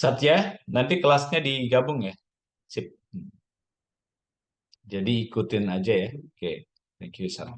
Satya, nanti kelasnya digabung ya. Sip. Jadi ikutin aja ya. Oke, thank you, Sat.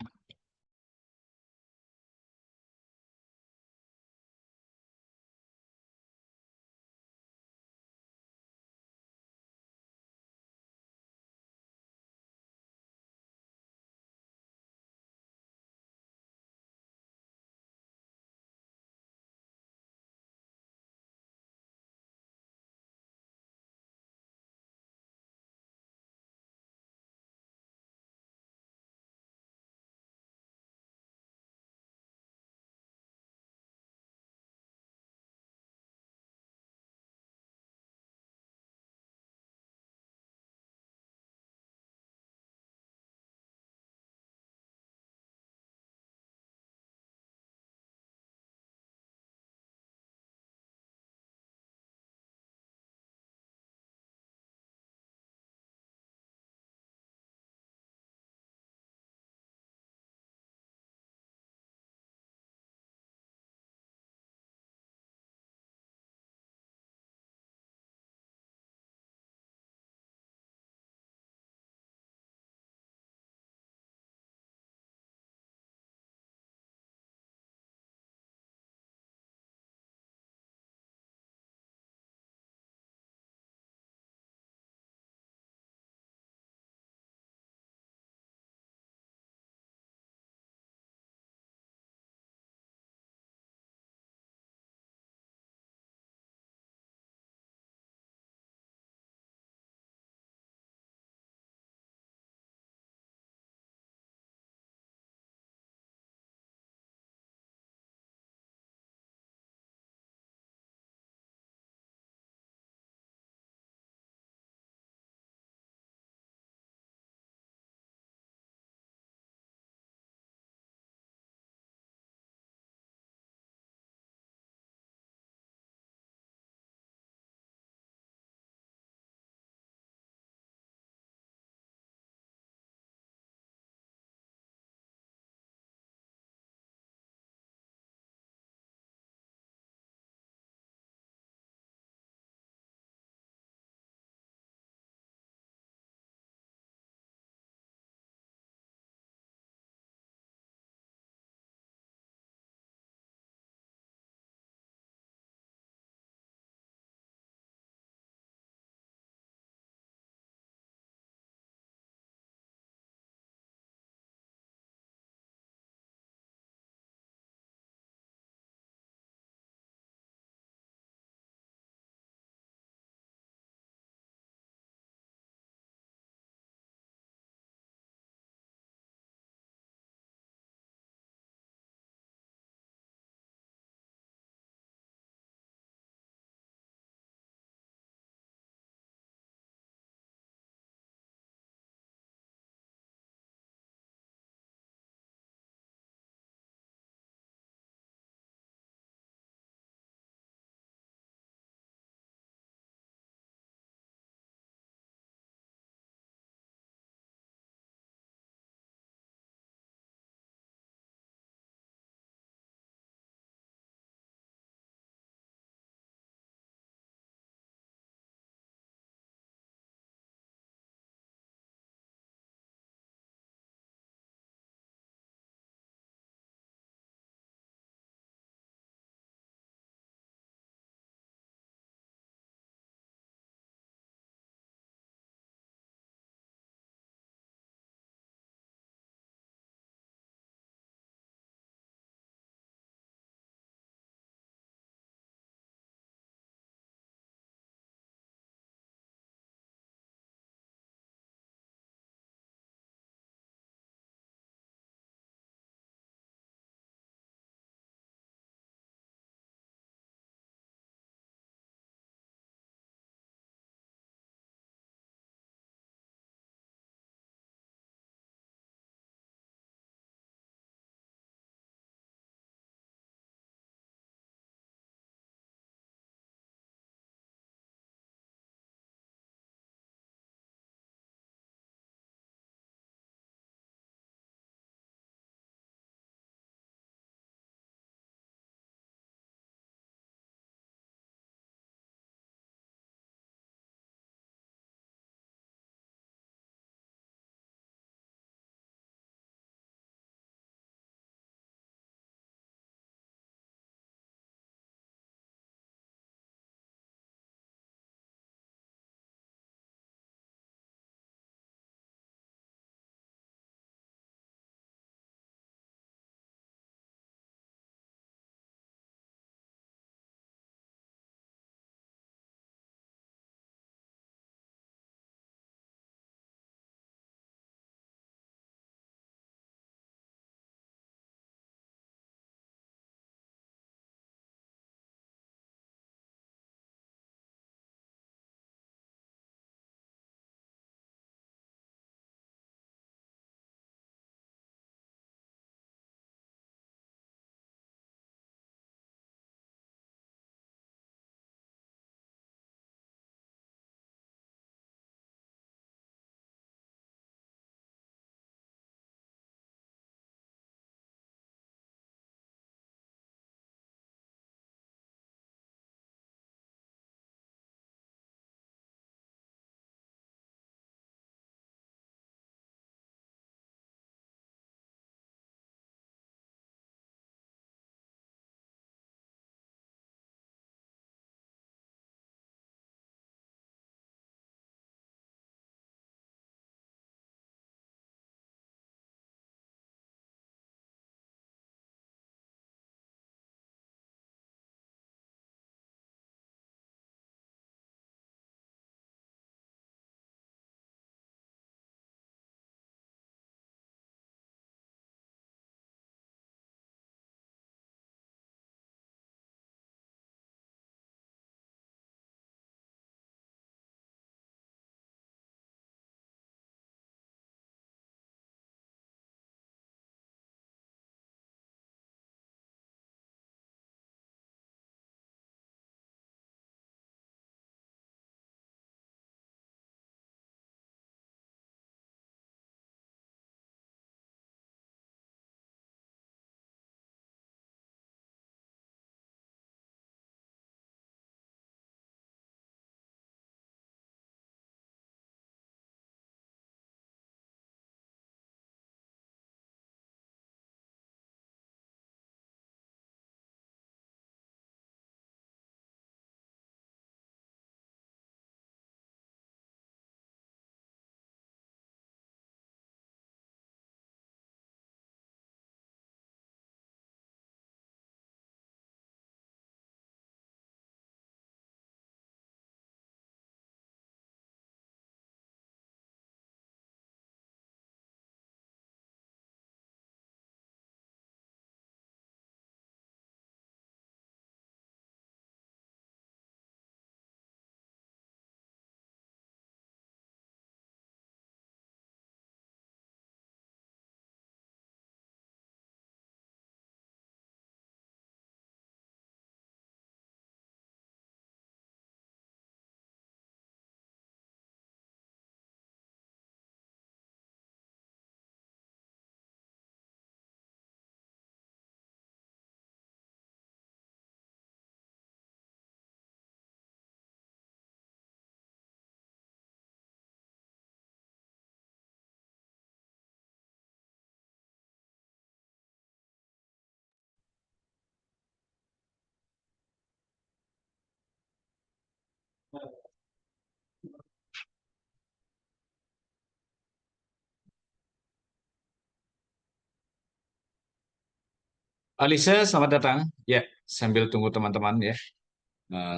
Alisa, selamat datang. Ya, sambil tunggu teman-teman ya.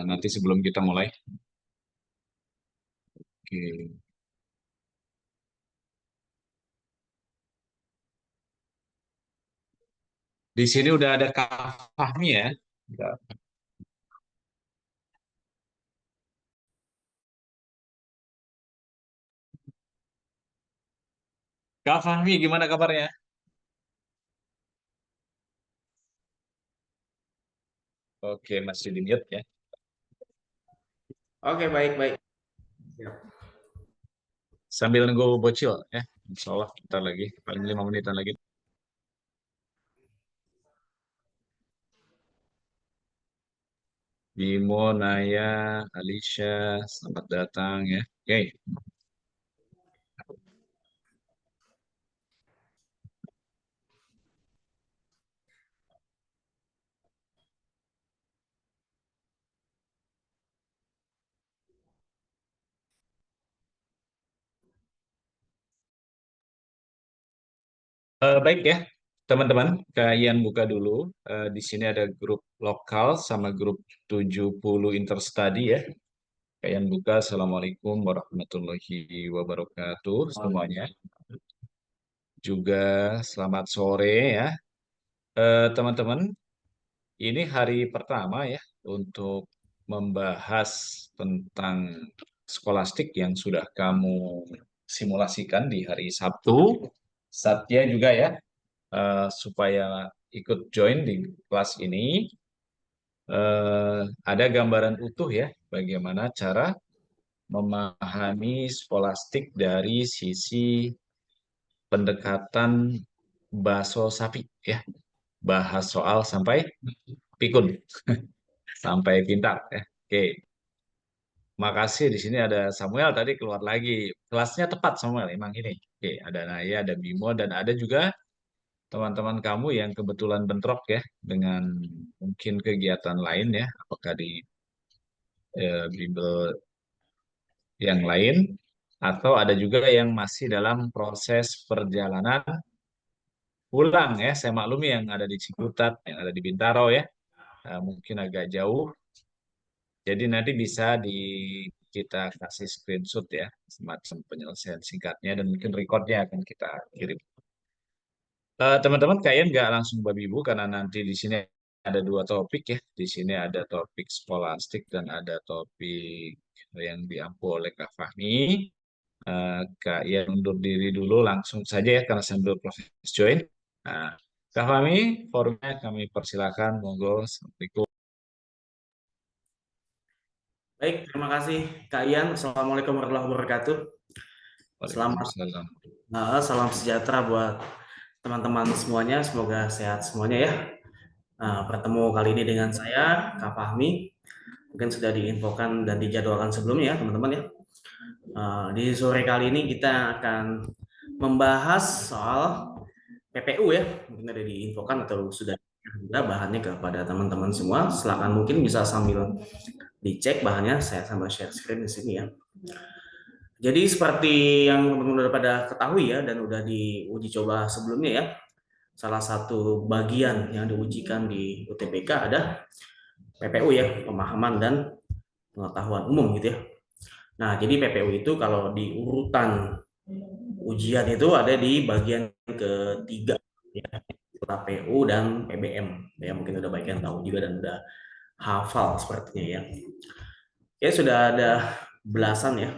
Nanti sebelum kita mulai. Oke. Di sini udah ada Kak Fahmi ya. Kak Fahmi, gimana kabarnya? Oke, masih di mute ya. Oke, baik, baik. Siap. Sambil nunggu bocil ya. Insya Allah, kita lagi. Paling 5 menitan lagi. Bimo, Naya, Alicia, selamat datang ya. Oke. Baik ya, teman-teman. Kalian buka dulu. Di sini ada grup lokal sama grup 70 interstudy ya. Kalian buka. Assalamualaikum warahmatullahi wabarakatuh semuanya. Juga selamat sore ya. Teman-teman, ini hari pertama ya untuk membahas tentang skolastik yang sudah kamu simulasikan di hari Sabtu. Satya juga ya, supaya ikut join di kelas ini. Ada gambaran utuh ya, bagaimana cara memahami skolastik dari sisi pendekatan baso sapi ya, bahas soal sampai pikun, sampai pintar ya. Oke, makasih. Di sini ada Samuel tadi keluar lagi. Kelasnya tepat Samuel, emang ini. Oke, ada Naya, ada Bimo, dan ada juga teman-teman kamu yang kebetulan bentrok ya dengan mungkin kegiatan lain ya, apakah di bimbel yang lain, atau ada juga yang masih dalam proses perjalanan pulang ya. Saya maklumi yang ada di Ciputat, yang ada di Bintaro ya. Mungkin agak jauh. Jadi nanti bisa kita kasih screenshot ya, semacam penyelesaian singkatnya dan mungkin recordnya akan kita kirim. Teman-teman, kalian nggak langsung babi bu karena nanti di sini ada dua topik ya. Di sini ada topik skolastik dan ada topik yang diampu oleh Kak Fahmi. Kak Ian undur diri dulu langsung saja ya karena sambil proses join. Nah, Kak Fahmi, forumnya kami persilakan, monggo. Assalamualaikum. Baik, terima kasih Kak Ian. Assalamualaikum warahmatullahi wabarakatuh. Selamat Waalaikumsalam. salam sejahtera buat teman-teman semuanya. Semoga sehat semuanya ya. Bertemu kali ini dengan saya, Kak Fahmi. Mungkin sudah diinfokan dan dijadwalkan sebelumnya ya, teman-teman ya. Di sore kali ini kita akan membahas soal PPU ya. Mungkin ada diinfokan atau sudah juga bahannya kepada teman-teman semua. Silakan mungkin bisa sambil dicek bahannya, saya sambil share screen di sini ya. Jadi seperti yang teman-teman udah pada ketahui ya dan udah diuji coba sebelumnya ya, salah satu bagian yang diujikan di UTBK ada PPU ya, pemahaman dan pengetahuan umum gitu ya. Nah, jadi PPU itu kalau di urutan ujian itu ada di bagian ketiga ya, PU dan PBM. Ya mungkin udah banyak yang tahu juga dan udah hafal sepertinya ya. Ya sudah ada belasan ya.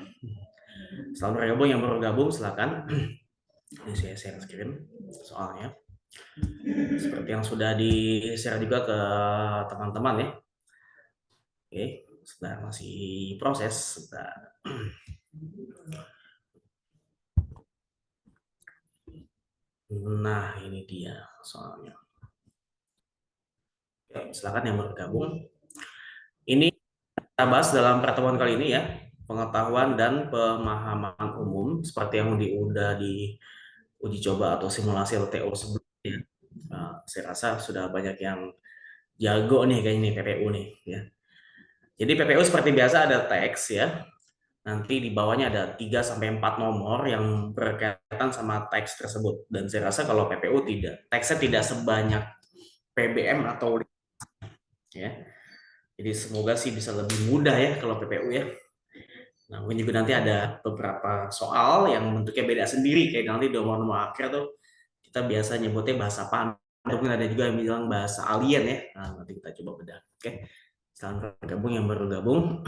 Selamat bergabung yang baru gabung silakan. Ini saya share screen soalnya. Seperti yang sudah di-share juga ke teman-teman ya. Oke, sudah masih proses. Sudah. Nah, ini dia soalnya. Oke, silakan yang baru gabung. Ini kita bahas dalam pertemuan kali ini ya, pengetahuan dan pemahaman umum seperti yang udah di uji coba atau simulasi LTO sebelumnya. Saya rasa sudah banyak yang jago nih kayaknya nih PPU nih ya. Jadi PPU seperti biasa ada teks ya. Nanti di bawahnya ada 3 sampai 4 nomor yang berkaitan sama teks tersebut. Dan saya rasa kalau PPU tidak, teksnya tidak sebanyak PBM atau ya. Jadi semoga sih bisa lebih mudah ya kalau PPU ya. Nah, mungkin juga nanti ada beberapa soal yang bentuknya beda sendiri, kayak nanti nomor-nomor akhir tuh kita biasa nyebutnya bahasa PAN. Mungkin ada juga yang bilang bahasa alien ya. Nah, nanti kita coba bedah. Oke. Selamat bergabung yang baru gabung.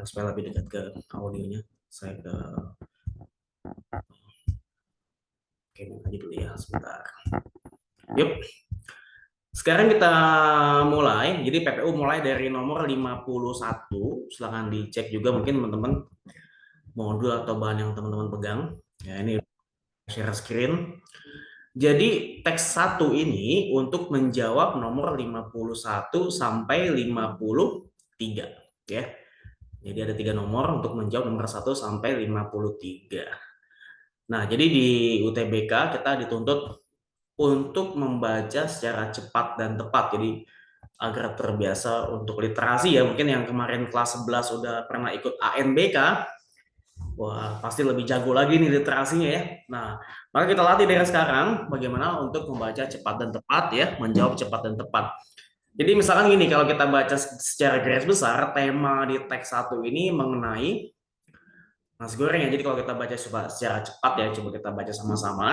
Supaya lebih dekat ke audionya. Saya ke Oke, aja dulu ya sebentar. Yuk. Sekarang kita mulai. Jadi PPU mulai dari nomor 51. Silahkan dicek juga mungkin teman-teman modul atau bahan yang teman-teman pegang. Ya, ini share screen. Jadi teks 1 ini untuk menjawab nomor 51 sampai 53 ya. Jadi ada 3 nomor untuk menjawab nomor 1 sampai 53. Nah, jadi di UTBK kita dituntut untuk membaca secara cepat dan tepat. Jadi agar terbiasa untuk literasi ya. Mungkin yang kemarin kelas 11 udah pernah ikut ANBK, wah pasti lebih jago lagi nih literasinya ya. Nah, maka kita latih dari sekarang bagaimana untuk membaca cepat dan tepat ya, menjawab cepat dan tepat. Jadi misalkan gini, kalau kita baca secara garis besar, tema di teks 1 ini mengenai nasi goreng ya. Jadi kalau kita baca secara cepat ya, coba kita baca sama-sama.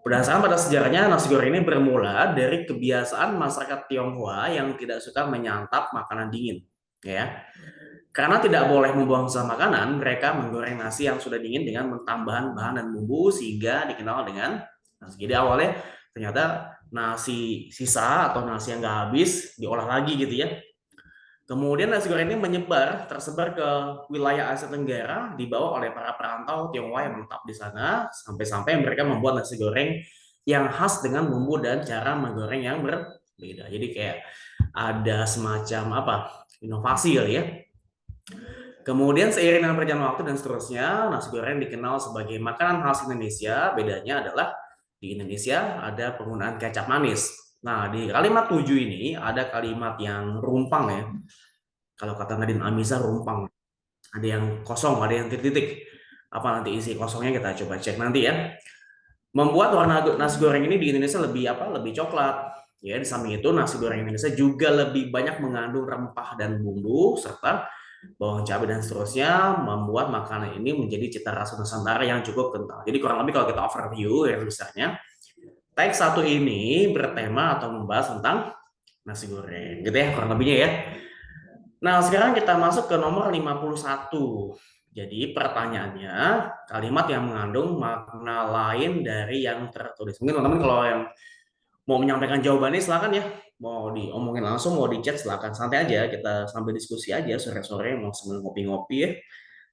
Berdasarkan pada sejarahnya, nasi goreng ini bermula dari kebiasaan masyarakat Tionghoa yang tidak suka menyantap makanan dingin. Ya, karena tidak boleh membuang sisa makanan, mereka menggoreng nasi yang sudah dingin dengan tambahan bahan dan bumbu sehingga dikenal dengan nasi. Jadi awalnya ternyata nasi sisa atau nasi yang nggak habis diolah lagi gitu ya. Kemudian nasi goreng ini tersebar ke wilayah Asia Tenggara, dibawa oleh para perantau Tionghoa yang menetap di sana, sampai-sampai mereka membuat nasi goreng yang khas dengan bumbu dan cara menggoreng yang berbeda. Jadi kayak ada semacam inovasi kali ya. Kemudian seiring dengan perjalanan waktu dan seterusnya, nasi goreng dikenal sebagai makanan khas Indonesia. Bedanya adalah di Indonesia ada penggunaan kecap manis. Nah, di kalimat 7 ini ada kalimat yang rumpang ya. Kalau kata Nadine Amizah rumpang. Ada yang kosong, ada yang titik-titik. Apa nanti isi kosongnya kita coba cek nanti ya. Membuat warna nasi goreng ini di Indonesia lebih coklat. Ya, di samping itu nasi goreng Indonesia juga lebih banyak mengandung rempah dan bumbu serta bawang cabai dan seterusnya, membuat makanan ini menjadi cita rasa Nusantara yang cukup kental. Jadi kurang lebih kalau kita overview ya misalnya, teks 1 ini bertema atau membahas tentang nasi goreng, gitu ya kurang lebihnya ya. Nah, sekarang kita masuk ke nomor 51. Jadi pertanyaannya, kalimat yang mengandung makna lain dari yang tertulis. Mungkin teman-teman kalau yang mau menyampaikan jawabannya silakan ya. Mau diomongin langsung, mau di chat silakan. Santai aja, kita sambil diskusi aja sore-sore mau sambil ngopi-ngopi ya.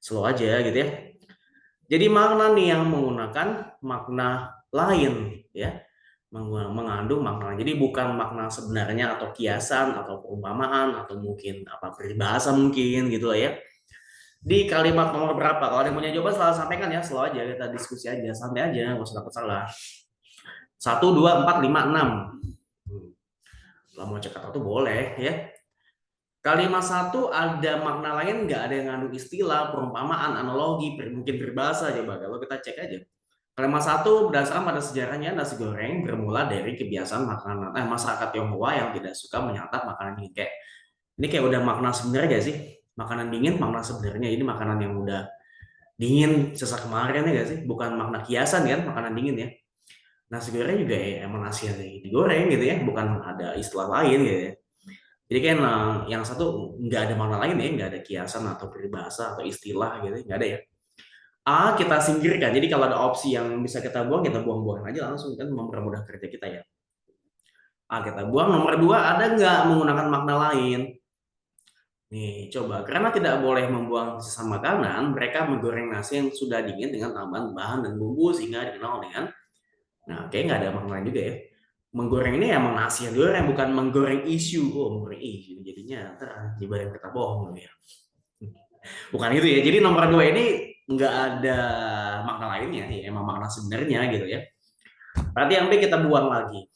Slow aja gitu ya. Jadi makna nih yang menggunakan makna lain ya. Mengandung makna. Jadi bukan makna sebenarnya atau kiasan atau perumpamaan atau mungkin peribahasa mungkin gitu lah ya. Di kalimat nomor berapa? Kalau ada yang punya jawaban selalu sampaikan ya, slow aja kita diskusi aja, santai aja, nggak usah takut salah. 1, 2, 4, 5, 6. Kalau mau cek atau tuh boleh ya. Kalimat 1 ada makna lain nggak? Ada yang ngandung istilah, perumpamaan, analogi, mungkin berbahasa coba. Kalau kita cek aja. Kalimat 1 berdasarkan pada sejarahnya nasi goreng bermula dari kebiasaan makanan masyarakat Tionghoa yang tidak suka menyantap makanan dingin. Ini kayak udah makna sebenarnya gak sih? Makanan dingin makna sebenarnya. Ini makanan yang udah dingin sejak kemarin ya gak sih? Bukan makna kiasan kan makanan dingin ya. Nasi goreng juga ya emang nasi yang digoreng gitu ya, bukan ada istilah lain gitu ya. Jadi kan yang satu nggak ada makna lain ya, nggak ada kiasan atau peribahasa atau istilah gitu, nggak ada ya. A kita singkirkan. Jadi kalau ada opsi yang bisa kita buang aja langsung kan mempermudah kerja kita ya. A kita buang. Nomor 2 ada nggak menggunakan makna lain? Nih coba, karena tidak boleh membuang sisa makanan, mereka menggoreng nasi yang sudah dingin dengan tambahan bahan dan bumbu sehingga dikenal dengan kayaknya nggak ada makna lain juga ya. Menggoreng ini emang nasi yang digoreng, bukan menggoreng isu. Oh, menggoreng isu jadinya ntar ibarat kita bohong ya. Bukan itu ya. Jadi nomor 2 ini nggak ada makna lainnya, ya emang makna sebenarnya gitu ya. Berarti yang B kita buang lagi.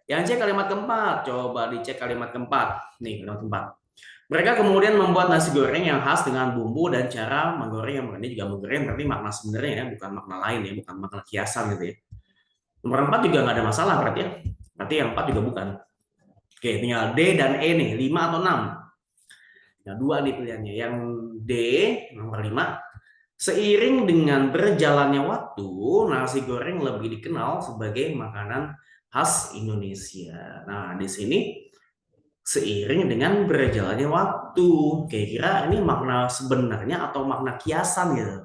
Yang C kalimat keempat, coba dicek kalimat keempat. Nih kalimat keempat. Mereka kemudian membuat nasi goreng yang khas dengan bumbu dan cara menggoreng yang ini juga menggoreng berarti makna sebenarnya ya, bukan makna lain ya, bukan makna kiasan gitu ya. Nomor 4 juga nggak ada masalah berarti ya. Berarti yang 4 juga bukan. Oke, tinggal D dan E nih, 5 atau 6. Nah, 2 nih pilihannya. Yang D, nomor 5, seiring dengan berjalannya waktu, nasi goreng lebih dikenal sebagai makanan khas Indonesia. Nah, di sini seiring dengan berjalannya waktu. Kira-kira ini makna sebenarnya atau makna kiasan gitu.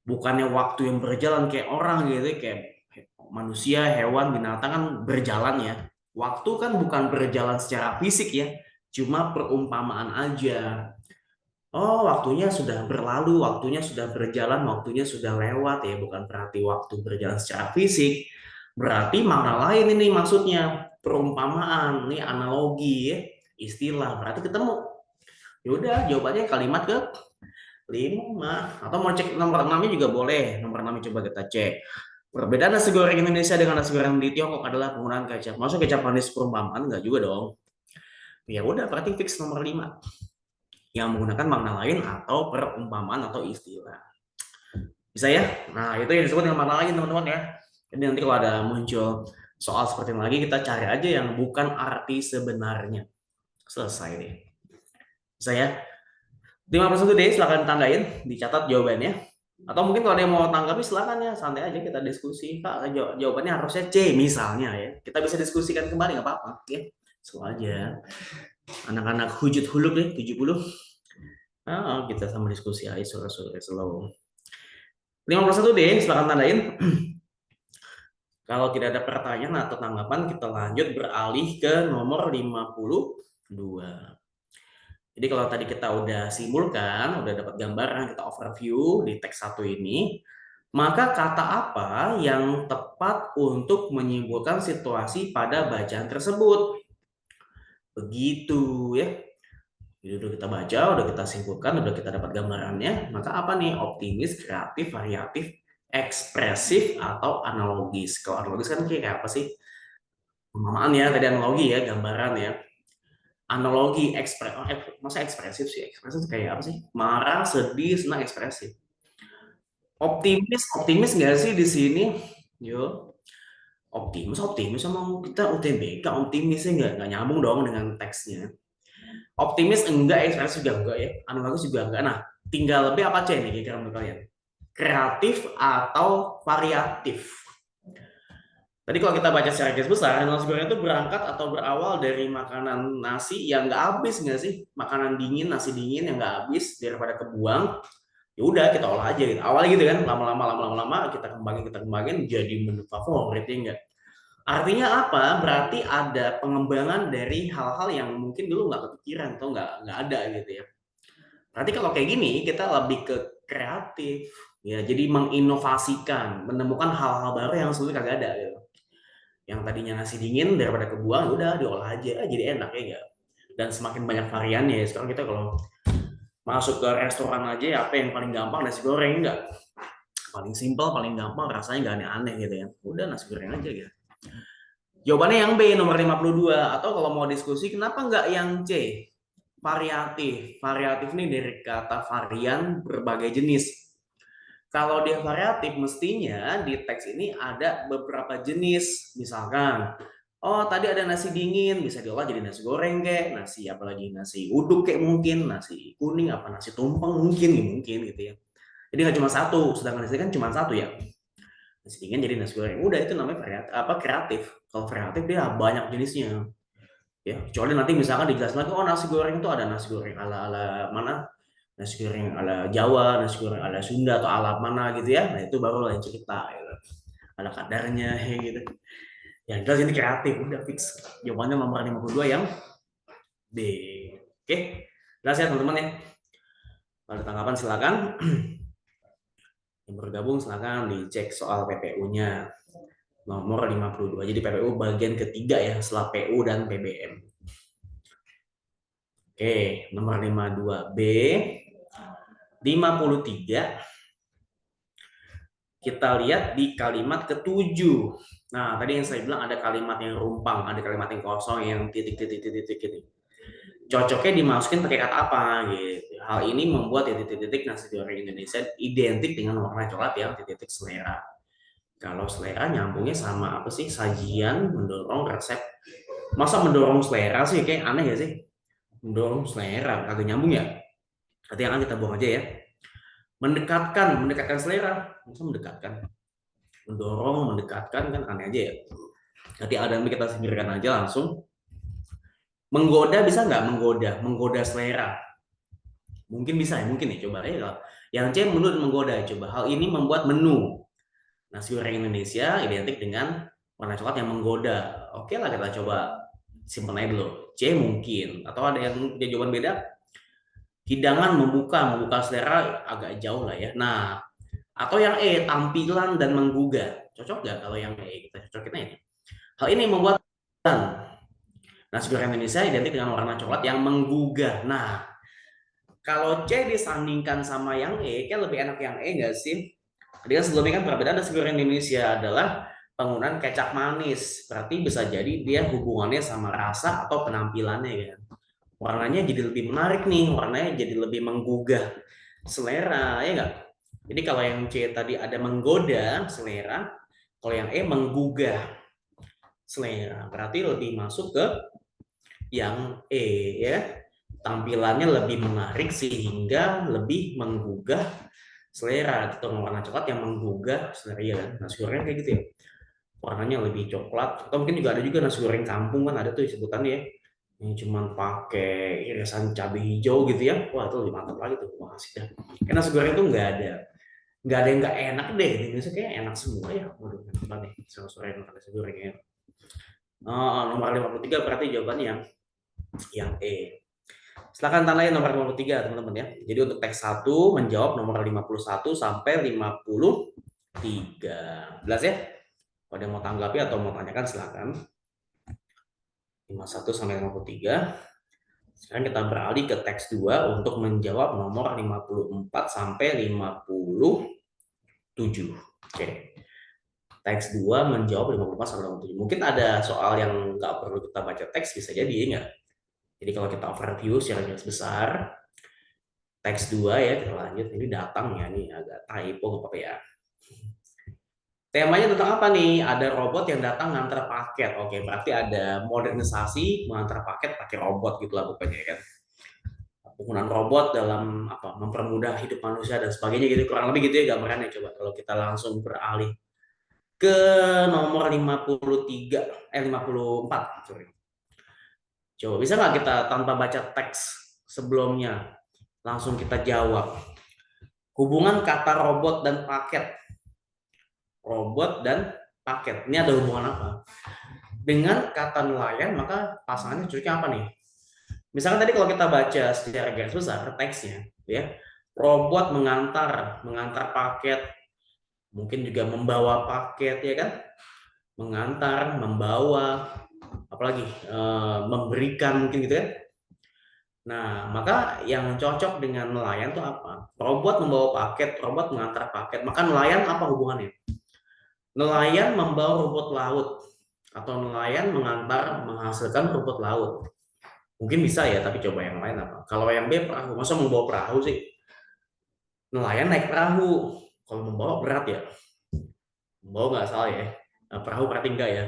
Bukannya waktu yang berjalan kayak orang gitu, kayak manusia, hewan, binatang kan berjalan ya. Waktu kan bukan berjalan secara fisik ya, cuma perumpamaan aja. Oh, waktunya sudah berlalu, waktunya sudah berjalan, waktunya sudah lewat ya, bukan berarti waktu berjalan secara fisik. Berarti makna lain ini maksudnya, perumpamaan, ini analogi ya, istilah. Berarti ketemu. Yaudah, jawabannya kalimat ke 5. Atau mau cek nomor 6-nya juga boleh. Nomor 6 coba kita cek. Perbedaan nasi goreng Indonesia dengan nasi goreng di Tiongkok adalah penggunaan kecap. Maksudnya kecap manis perumpamaan? Enggak juga dong. Ya udah, berarti fix nomor 5. Yang menggunakan makna lain atau perumpamaan atau istilah. Bisa ya? Nah, itu yang disebut dengan makna lain, teman-teman ya. Jadi nanti kalau ada muncul soal seperti ini lagi, kita cari aja yang bukan arti sebenarnya. Selesai deh. Bisa ya? 51 deh, silahkan tandain, dicatat jawabannya. Atau mungkin kalau ada yang mau tanggapi silakan ya, santai aja kita diskusi. Kak, jawabannya harusnya C misalnya ya. Kita bisa diskusikan kembali nggak apa-apa ya. Selalu aja. Anak-anak hujud huluk deh 70. Kita sama diskusi aja sore-sore slow. 51 deh, silakan tandain. Kalau tidak ada pertanyaan atau tanggapan, kita lanjut beralih ke nomor 52. Jadi kalau tadi kita udah simpulkan, udah dapat gambaran, kita overview di teks 1 ini, maka kata apa yang tepat untuk menyimpulkan situasi pada bacaan tersebut? Begitu ya. Jadi udah kita baca, udah kita simpulkan, udah kita dapat gambarannya, maka apa nih? Optimis, kreatif, variatif, ekspresif, atau analogis. Kalau analogis kan kayak apa sih? Pemahaman ya, tadi analogi ya, gambaran ya. Analogi masa ekspresif sih, ekspresif kayak apa sih? Marah, sedih, senang, ekspresif. Optimis nggak sih di sini? Yo, optimis sama kita UTBK, optimisnya nggak nyambung dong dengan teksnya. Optimis enggak, ekspresif juga enggak ya, analogis juga enggak. Nah, tinggal lebih apa aja nih kira-kira menurut kalian? Kreatif atau variatif? Tadi kalau kita baca secara garis besar, nasi goreng itu berangkat atau berawal dari makanan nasi yang nggak habis nggak sih? Makanan dingin, nasi dingin yang nggak habis daripada kebuang. Ya udah kita olah aja gitu. Awalnya gitu kan, lama-lama kita kembangin jadi menu favorit ya enggak. Artinya apa? Berarti ada pengembangan dari hal-hal yang mungkin dulu nggak kepikiran atau nggak ada gitu ya. Berarti kalau kayak gini kita lebih ke kreatif ya, jadi menginovasikan, menemukan hal-hal baru yang sebelumnya kagak ada gitu. Yang tadinya nasi dingin daripada kebuang, udah diolah aja jadi enak ya enggak. Dan semakin banyak variannya ya. Sekarang kita kalau masuk ke restoran aja ya, apa yang paling gampang? Nasi goreng enggak? Paling simpel, paling gampang, rasanya nggak aneh-aneh gitu ya. Udah nasi goreng aja gitu. Jawabannya yang B, nomor 52. Atau kalau mau diskusi, kenapa nggak yang C? Variatif. Variatif ini dari kata varian, berbagai jenis. Kalau dia variatif, mestinya di teks ini ada beberapa jenis. Misalkan, oh tadi ada nasi dingin, bisa diolah jadi nasi goreng kayak, nasi apalagi nasi uduk kayak mungkin, nasi kuning, apa nasi tumpeng mungkin gitu ya. Jadi nggak cuma satu, sedangkan di sini kan cuma satu ya. Nasi dingin jadi nasi goreng. Udah itu namanya variatif, kreatif. Kalau variatif dia banyak jenisnya. Ya, kecuali nanti misalkan dijelaskan lagi, oh nasi goreng itu ada nasi goreng ala mana? Nasi goreng ala Jawa, nasi goreng ala Sunda atau ala mana gitu ya. Nah, itu baru lain cerita gitu. Ada kadarnya gitu. Yang jelas ini kreatif, udah fix. Jawabannya nomor 52 yang B. Oke. Jelas ya teman-teman ya. Kalau ada tanggapan silakan. Yang bergabung silakan dicek soal PPU-nya. Nomor 52. Jadi PPU bagian ketiga ya, setelah PU dan PBM. Oke, nomor 52B. 53. Kita lihat di kalimat ketujuh. Nah, tadi yang saya bilang ada kalimat yang rumpang, ada kalimat yang kosong, yang titik-titik. Cocoknya dimasukin pakai kata apa gitu. Hal ini membuat titik-titik nasi goreng Indonesia identik dengan warna coklat yang titik-titik selera. Kalau selera nyambungnya sama apa sih? Sajian, mendorong resep. Masa mendorong selera sih? Kayak aneh ya sih? Mendorong selera, kagak nyambung ya? Berarti yang kita buang aja ya. Mendekatkan selera. Masa mendekatkan? Mendorong, mendekatkan kan aneh aja ya. Nanti ada yang kita singkirkan aja langsung. Menggoda bisa nggak menggoda? Menggoda selera. Mungkin bisa ya, mungkin ya. Coba ya. Yang C menurut menggoda. Coba hal ini membuat menu nasi goreng Indonesia identik dengan warna coklat yang menggoda. Oke lah kita coba simpen aja dulu. C mungkin. Atau ada yang punya jawaban beda? Hidangan membuka selera agak jauh lah ya. Nah, atau yang E, tampilan dan menggugah. Cocok nggak kalau yang E? Kita cocokin aja. Hal ini membuat nasi goreng Indonesia identik dengan warna coklat yang menggugah. Nah, kalau C disandingkan sama yang E, kayak lebih enak yang E nggak sih? Jadi kan sebelumnya kan perbedaan nasi goreng Indonesia adalah penggunaan kecap manis. Berarti bisa jadi dia hubungannya sama rasa atau penampilannya kan. Warnanya jadi lebih menarik nih, warnanya jadi lebih menggugah selera, ya enggak? Jadi kalau yang C tadi ada menggoda selera, kalau yang E menggugah selera. Berarti lebih masuk ke yang E ya. Tampilannya lebih menarik sehingga lebih menggugah selera. Atau warna coklat yang menggugah selera ya kan. Nasi goreng kayak gitu ya. Warnanya lebih coklat. Atau mungkin juga ada juga nasi goreng kampung kan ada tuh sebutannya ya. Yang cuman pakai irisan cabai hijau gitu ya. Wah itu lebih mantap lagi tuh. Wah asik dah. Karena nasi goreng tuh nggak ada yang nggak enak deh. Di Indonesia kayak enak semua ya. Waduh enak banget nih. Sore makan nasi goreng ya. Nomor 53 berarti jawabannya yang E. Silakan tandai nomor 53 teman-teman ya. Jadi untuk teks 1 menjawab nomor 51 sampai 53. Jelas ya? Kalau ada yang mau tanggapi atau mau tanyakan silakan. 51 sampai 53. Sekarang kita beralih ke teks 2 untuk menjawab nomor 54 sampai 57. Oke. Teks 2 menjawab 54 sampai 57. Mungkin ada soal yang nggak perlu kita baca teks, bisa jadi ya. Jadi kalau kita overview secara garis besar, teks 2 ya, kita lanjut. Ini datang ya, ini agak typo nggak apa-apa ya. Temanya tentang apa nih? Ada robot yang datang ngantar paket. Oke, berarti ada modernisasi mengantar paket pakai robot gitu lah pokoknya kan. Penggunaan robot dalam apa mempermudah hidup manusia dan sebagainya gitu. Kurang lebih gitu ya gambarannya. Coba kalau kita langsung beralih ke nomor 53 54, sorry. Coba bisa nggak kita tanpa baca teks sebelumnya langsung kita jawab. Hubungan kata robot dan paket. Robot dan paket. Ini ada hubungan apa? Dengan kata nelayan, maka pasangannya cocoknya apa nih? Misalkan tadi kalau kita baca secara garis besar teksnya, ya, robot mengantar paket, mungkin juga membawa paket, ya kan? Mengantar, membawa, apalagi memberikan mungkin gitu kan? Nah, maka yang cocok dengan nelayan itu apa? Robot membawa paket, robot mengantar paket. Maka nelayan apa hubungannya? Nelayan membawa rumput laut atau nelayan mengantar menghasilkan rumput laut. Mungkin bisa ya, tapi coba yang lain apa? Kalau yang B perahu, masa membawa perahu sih? Nelayan naik perahu. Kalau membawa berat ya. Membawa nggak salah ya. Nah, perahu berarti enggak ya.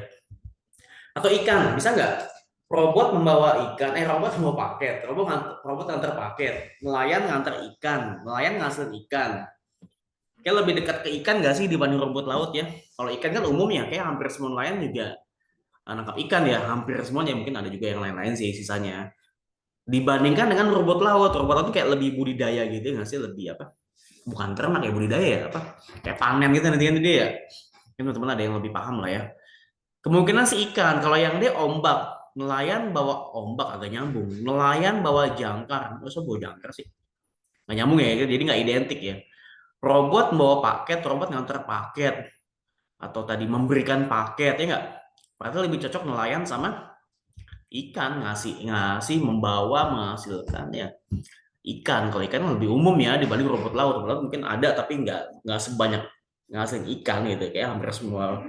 Atau ikan, bisa nggak? Robot membawa ikan, robot membawa paket, robot ngantar paket, nelayan ngantar ikan, nelayan ngasih ikan. Kayak lebih dekat ke ikan nggak sih dibanding rumput laut ya? Kalau ikan kan umumnya kayak hampir semua nelayan juga nangkap ikan ya, hampir semuanya. Mungkin ada juga yang lain-lain sih sisanya. Dibandingkan dengan rumput laut itu kayak lebih budidaya gitu nggak sih? Lebih apa? Bukan ternak ya, budidaya ya apa? Kayak panen gitu nanti dia ya. Teman-teman ada yang lebih paham lah ya. Kemungkinan si ikan, kalau yang dia ombak, nelayan bawa ombak agak nyambung. Nelayan bawa jangkar, masa bawa jangkar sih? Nggak nyambung ya, jadi nggak identik ya. Robot bawa paket, robot ngantar paket. Atau tadi memberikan paket, ya nggak? Berarti lebih cocok nelayan sama ikan, ngasih membawa, menghasilkan ya. Ikan, kalau ikan lebih umum ya dibanding rumput laut. Rumput laut mungkin ada tapi nggak sebanyak ngasilin ikan gitu. Kayak hampir semua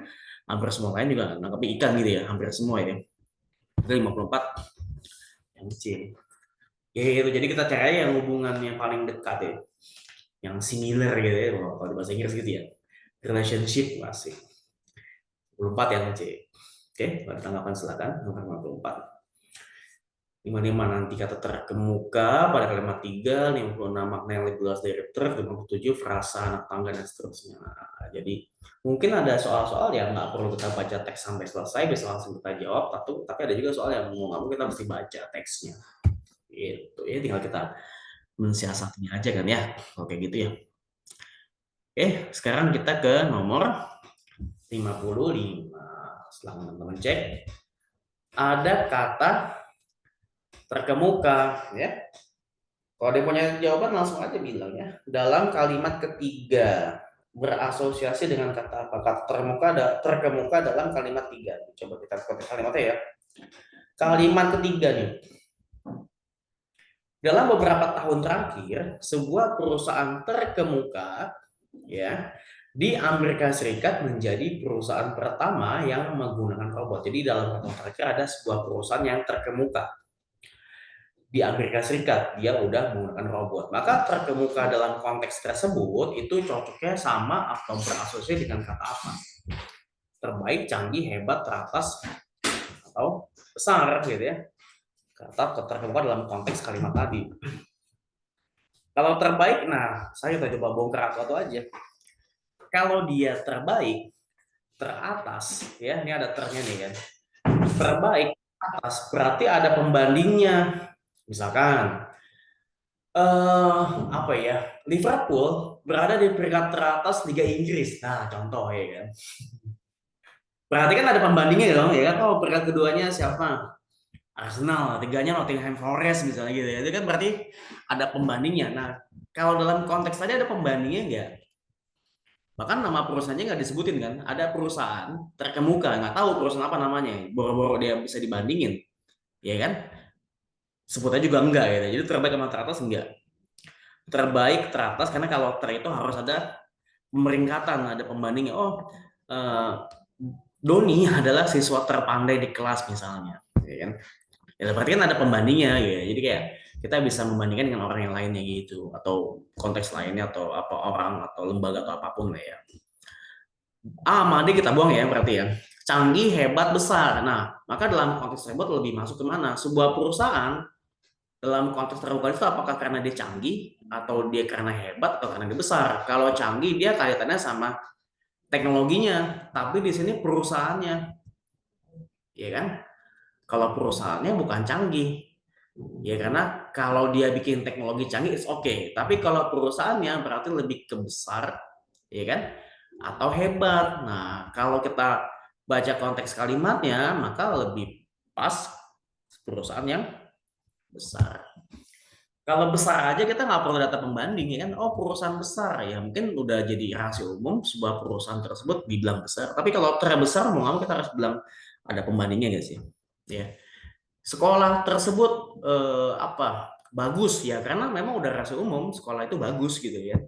lain juga nangkap ikan gitu ya, hampir semua ya. Itu 54 yang kecil. Ya itu jadi kita cari yang hubungan yang paling dekat ya. Yang similar gitu ya, kalau di bahasa Inggris gitu ya. Relationship masih. 54 yang C. Oke, ada tanggapan silakan. Nomor 54. 55 nanti kata terkemuka pada kalimat 3, 56 makna yang lebih luas dari truk, 57 frasa anak tangga dan seterusnya. Nah, jadi mungkin ada soal-soal yang nggak perlu kita baca teks sampai selesai, bisa langsung kita jawab. Tapi ada juga soal yang mau nggak mau kita mesti baca teksnya. Itu ya, tinggal kita mensiasatinya aja kan ya. Oke gitu ya. Oke, sekarang kita ke nomor 55. Setelah teman-teman cek, ada kata terkemuka ya. Kalau dia punya jawaban langsung aja bilang ya. Dalam kalimat ketiga berasosiasi dengan kata apa? Kata terkemuka dalam kalimat 3. Coba kita lihat kalimatnya ya. Kalimat ketiga nih. Dalam beberapa tahun terakhir, sebuah perusahaan terkemuka ya di Amerika Serikat menjadi perusahaan pertama yang menggunakan robot. Jadi dalam tahun terakhir ada sebuah perusahaan yang terkemuka di Amerika Serikat, dia udah menggunakan robot. Maka terkemuka dalam konteks tersebut itu cocoknya sama atau berasosiasi dengan kata apa? Terbaik, canggih, hebat, teratas, atau besar gitu ya. Kata terkemuka dalam konteks kalimat tadi. Kalau terbaik, nah saya coba bongkar satu aja. Kalau dia terbaik, teratas, ya ini ada ternya nih kan. Terbaik, atas, berarti ada pembandingnya. Misalkan apa ya, Liverpool berada di peringkat teratas Liga Inggris. Nah, contoh ya kan. Berarti kan ada pembandingnya dong, ya kan? Oh, peringkat keduanya siapa? Arsenal, tiganya Nottingham Forest misalnya gitu ya. Itu kan berarti ada pembandingnya. Nah, kalau dalam konteks tadi ada pembandingnya enggak? Bahkan nama perusahaannya nggak disebutin kan. Ada perusahaan terkemuka, nggak tahu perusahaan apa namanya. Boro-boro dia bisa dibandingin, ya kan? Sebutnya juga enggak ya. Jadi terbaik sama teratas enggak. Terbaik teratas karena kalau itu harus ada pemeringkatan, ada pembandingnya. Oh, Doni adalah siswa terpandai di kelas misalnya, ya kan? Ya berarti kan ada pembandingnya ya. Jadi kayak kita bisa membandingkan dengan orang yang lainnya gitu, atau konteks lainnya, atau apa orang atau lembaga atau apapun lah ya. Made kita buang ya berarti ya. Canggih, hebat, besar. Nah, maka dalam konteks hebat lebih masuk ke mana? Sebuah perusahaan dalam konteks terbuka itu apakah karena dia canggih, atau dia karena hebat, atau karena dia besar. Kalau canggih dia kaitannya sama teknologinya, tapi di sini perusahaannya, ya kan? Kalau perusahaannya bukan canggih, ya karena kalau dia bikin teknologi canggih it's okay, tapi kalau perusahaannya berarti lebih ke besar, ya kan? Atau hebat. Nah, kalau kita baca konteks kalimatnya, maka lebih pas perusahaan yang besar. Kalau besar aja kita nggak perlu data pembanding ya kan. Oh, perusahaan besar ya mungkin udah jadi rahasia umum sebuah perusahaan tersebut dibilang besar. Tapi kalau terbesar mau nggak mau kita harus bilang ada pembandingnya nggak sih? Ya. Sekolah tersebut apa? Bagus ya karena memang udah rahasia umum sekolah itu bagus gitu ya.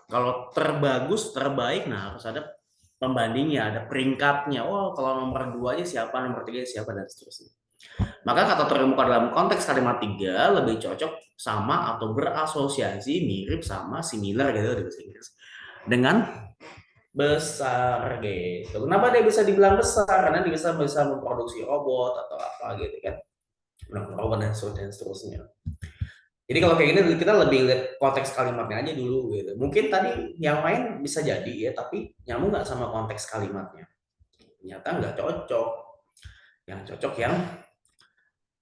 Kalau terbagus, terbaik, nah harus ada pembandingnya, ada peringkatnya. Oh, kalau nomor 2 aja siapa, nomor 3 siapa, dan seterusnya. Maka kata terkemuka dalam konteks kalimat 3 lebih cocok sama atau berasosiasi mirip sama similar gitu di bahasa Inggris dengan besar gitu. Kenapa dia bisa dibilang besar? Karena dia bisa memproduksi robot atau apa gitu kan. Robot dan seterusnya. Jadi kalau kayak gini kita lebih lihat konteks kalimatnya aja dulu gitu. Mungkin tadi yang lain bisa jadi ya, tapi nyambung nggak sama konteks kalimatnya. Ternyata nggak cocok. Yang cocok yang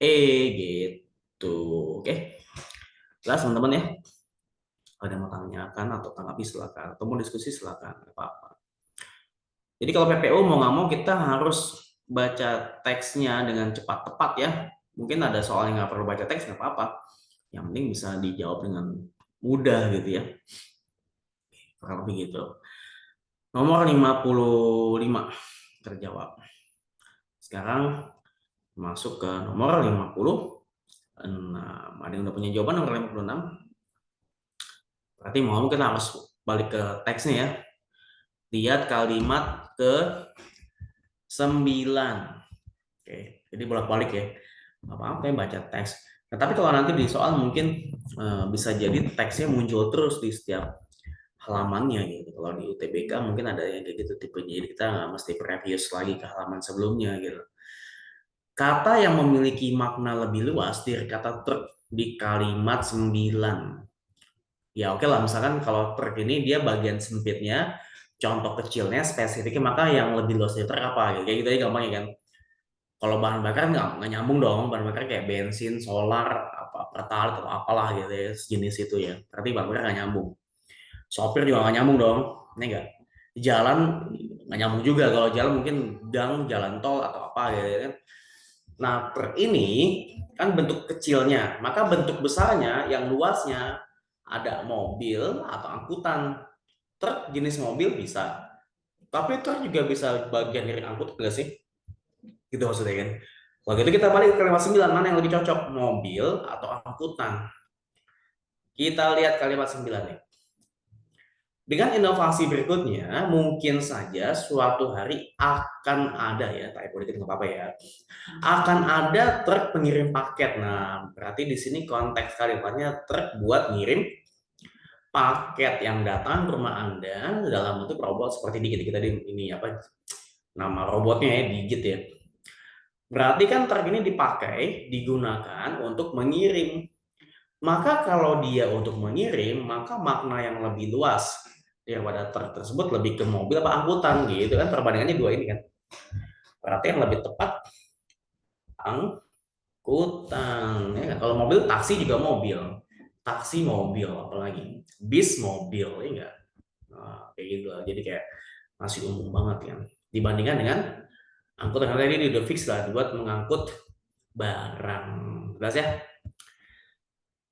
gitu. Oke. Jelas teman-teman ya. Kalau ada yang mau tanyakan atau tanggapi silakan. Atau mau diskusi silakan. Nggak apa-apa. Jadi kalau PPO mau nggak mau kita harus baca teksnya dengan cepat tepat ya. Mungkin ada soal yang nggak perlu baca teks nggak apa-apa. Yang penting bisa dijawab dengan mudah gitu ya. Kurang lebih gitu. Nomor 55 terjawab. Sekarang masuk ke nomor 56. Ada yang udah punya jawaban nomor 56? Berarti mau kita harus balik ke teksnya ya. Lihat kalimat ke 9. Oke, jadi bolak-balik ya. Apa-apa yang baca teks. Nah, tapi kalau nanti di soal mungkin bisa jadi teksnya muncul terus di setiap halamannya gitu. Kalau di UTBK mungkin ada yang kayak gitu tipenya, jadi kita nggak mesti previous lagi ke halaman sebelumnya gitu. Kata yang memiliki makna lebih luas dari kata truk di kalimat 9. Ya oke lah, misalkan kalau truk ini dia bagian sempitnya, contoh kecilnya, spesifiknya, maka yang lebih luas dari truk apa? Kayak gitu aja gampang ya kan. Kalau bahan bakar nggak nyambung dong, bahan bakar kayak bensin, solar, apa pertalite atau apalah gitu ya, sejenis itu ya. Berarti bahan bakar nggak nyambung. Sopir juga nggak nyambung dong, ini enggak. Jalan nggak nyambung juga, kalau jalan mungkin gang, jalan tol atau apa gitu ya kan. Nah, truk ini kan bentuk kecilnya, maka bentuk besarnya yang luasnya ada mobil atau angkutan. Truk jenis mobil bisa, tapi truk juga bisa bagian dari angkut enggak sih? Gitu maksudnya kan. Kalau gitu kita balik ke kalimat 9, mana yang lebih cocok? Mobil atau angkutan? Kita lihat kalimat 9 nih. Dengan inovasi berikutnya, mungkin saja suatu hari akan ada ya, typo dikit nggak apa-apa ya, akan ada truk pengirim paket. Nah, berarti di sini konteks kalimatnya truk buat ngirim paket yang datang ke rumah Anda dalam bentuk robot seperti Digit. Kita ini apa nama robotnya ya, Digit ya. Berarti kan truk ini dipakai, digunakan untuk mengirim. Maka kalau dia untuk mengirim, maka makna yang lebih luas daripada truk tersebut lebih ke mobil apa angkutan gitu kan, perbandingannya dua ini kan. Berarti yang lebih tepat angkutan ya kan? Kalau mobil taksi juga mobil, taksi mobil, apalagi bis mobil ya enggak. Nah, kayak gitu lah. Jadi kayak masih umum banget kan dibandingkan dengan angkutan, karena ini udah fix lah buat mengangkut barang. Jelas ya?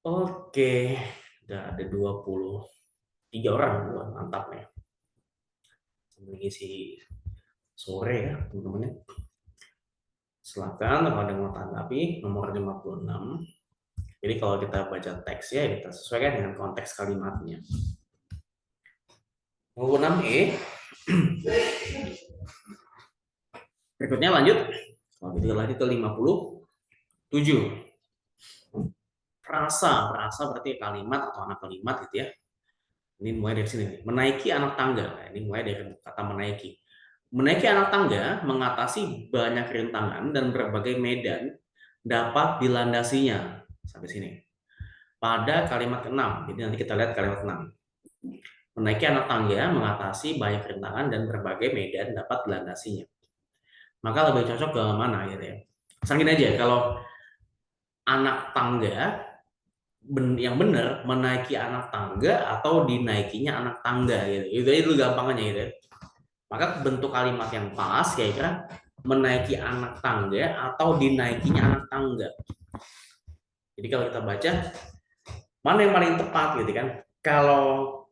Oke, udah ada 23 orang, mantap nih. Sambil ngisi sore ya teman-teman. Silakan kalau ada yang mau tanggapi, nomor 56. Jadi kalau kita baca teksnya, kita sesuaikan dengan konteks kalimatnya. 56E. Berikutnya lanjut. Kalau gitu lagi ke 57. Frasa berarti kalimat atau anak kalimat gitu ya. Ini mulai dari sini, menaiki anak tangga. Nah, ini mulai dari kata menaiki. Menaiki anak tangga mengatasi banyak rintangan dan berbagai medan dapat dilandasinya. Sampai sini. Pada kalimat ke-6, jadi nanti kita lihat kalimat 6. Menaiki anak tangga mengatasi banyak rintangan dan berbagai medan dapat dilandasinya. Maka lebih cocok ke mana gitu ya. Misalnya aja, kalau anak tangga yang benar menaiki anak tangga atau dinaikinya anak tangga gitu. Itu gampangnya gitu. Maka bentuk kalimat yang pas kira-kira menaiki anak tangga atau dinaikinya anak tangga. Jadi kalau kita baca mana yang paling tepat gitu kan? Kalau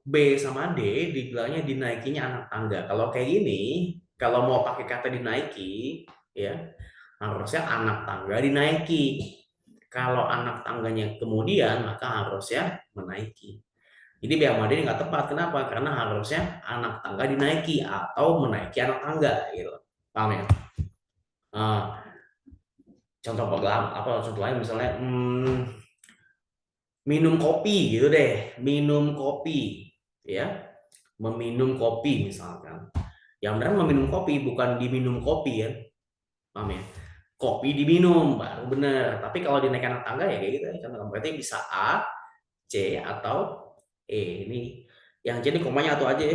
B sama D dibilangnya dinaikinya anak tangga. Kalau kayak gini, kalau mau pakai kata dinaiki ya, harusnya anak tangga dinaiki. Kalau anak tangganya kemudian, maka harusnya menaiki. Jadi B sama D ini nggak tepat. Kenapa? Karena harusnya anak tangga dinaiki atau menaiki anak tangga. Gitu. Paham ya? Contoh contoh lain misalnya minum kopi gitu deh. Minum kopi. Ya. Meminum kopi misalkan. Yang benar meminum kopi, bukan diminum kopi ya. Paham ya? Kopi diminum baru benar. Tapi kalau dinaikkan anak tangga ya kayak gitu ya. Berarti bisa A, C atau E. Ini yang jadi komanya atau aja ya.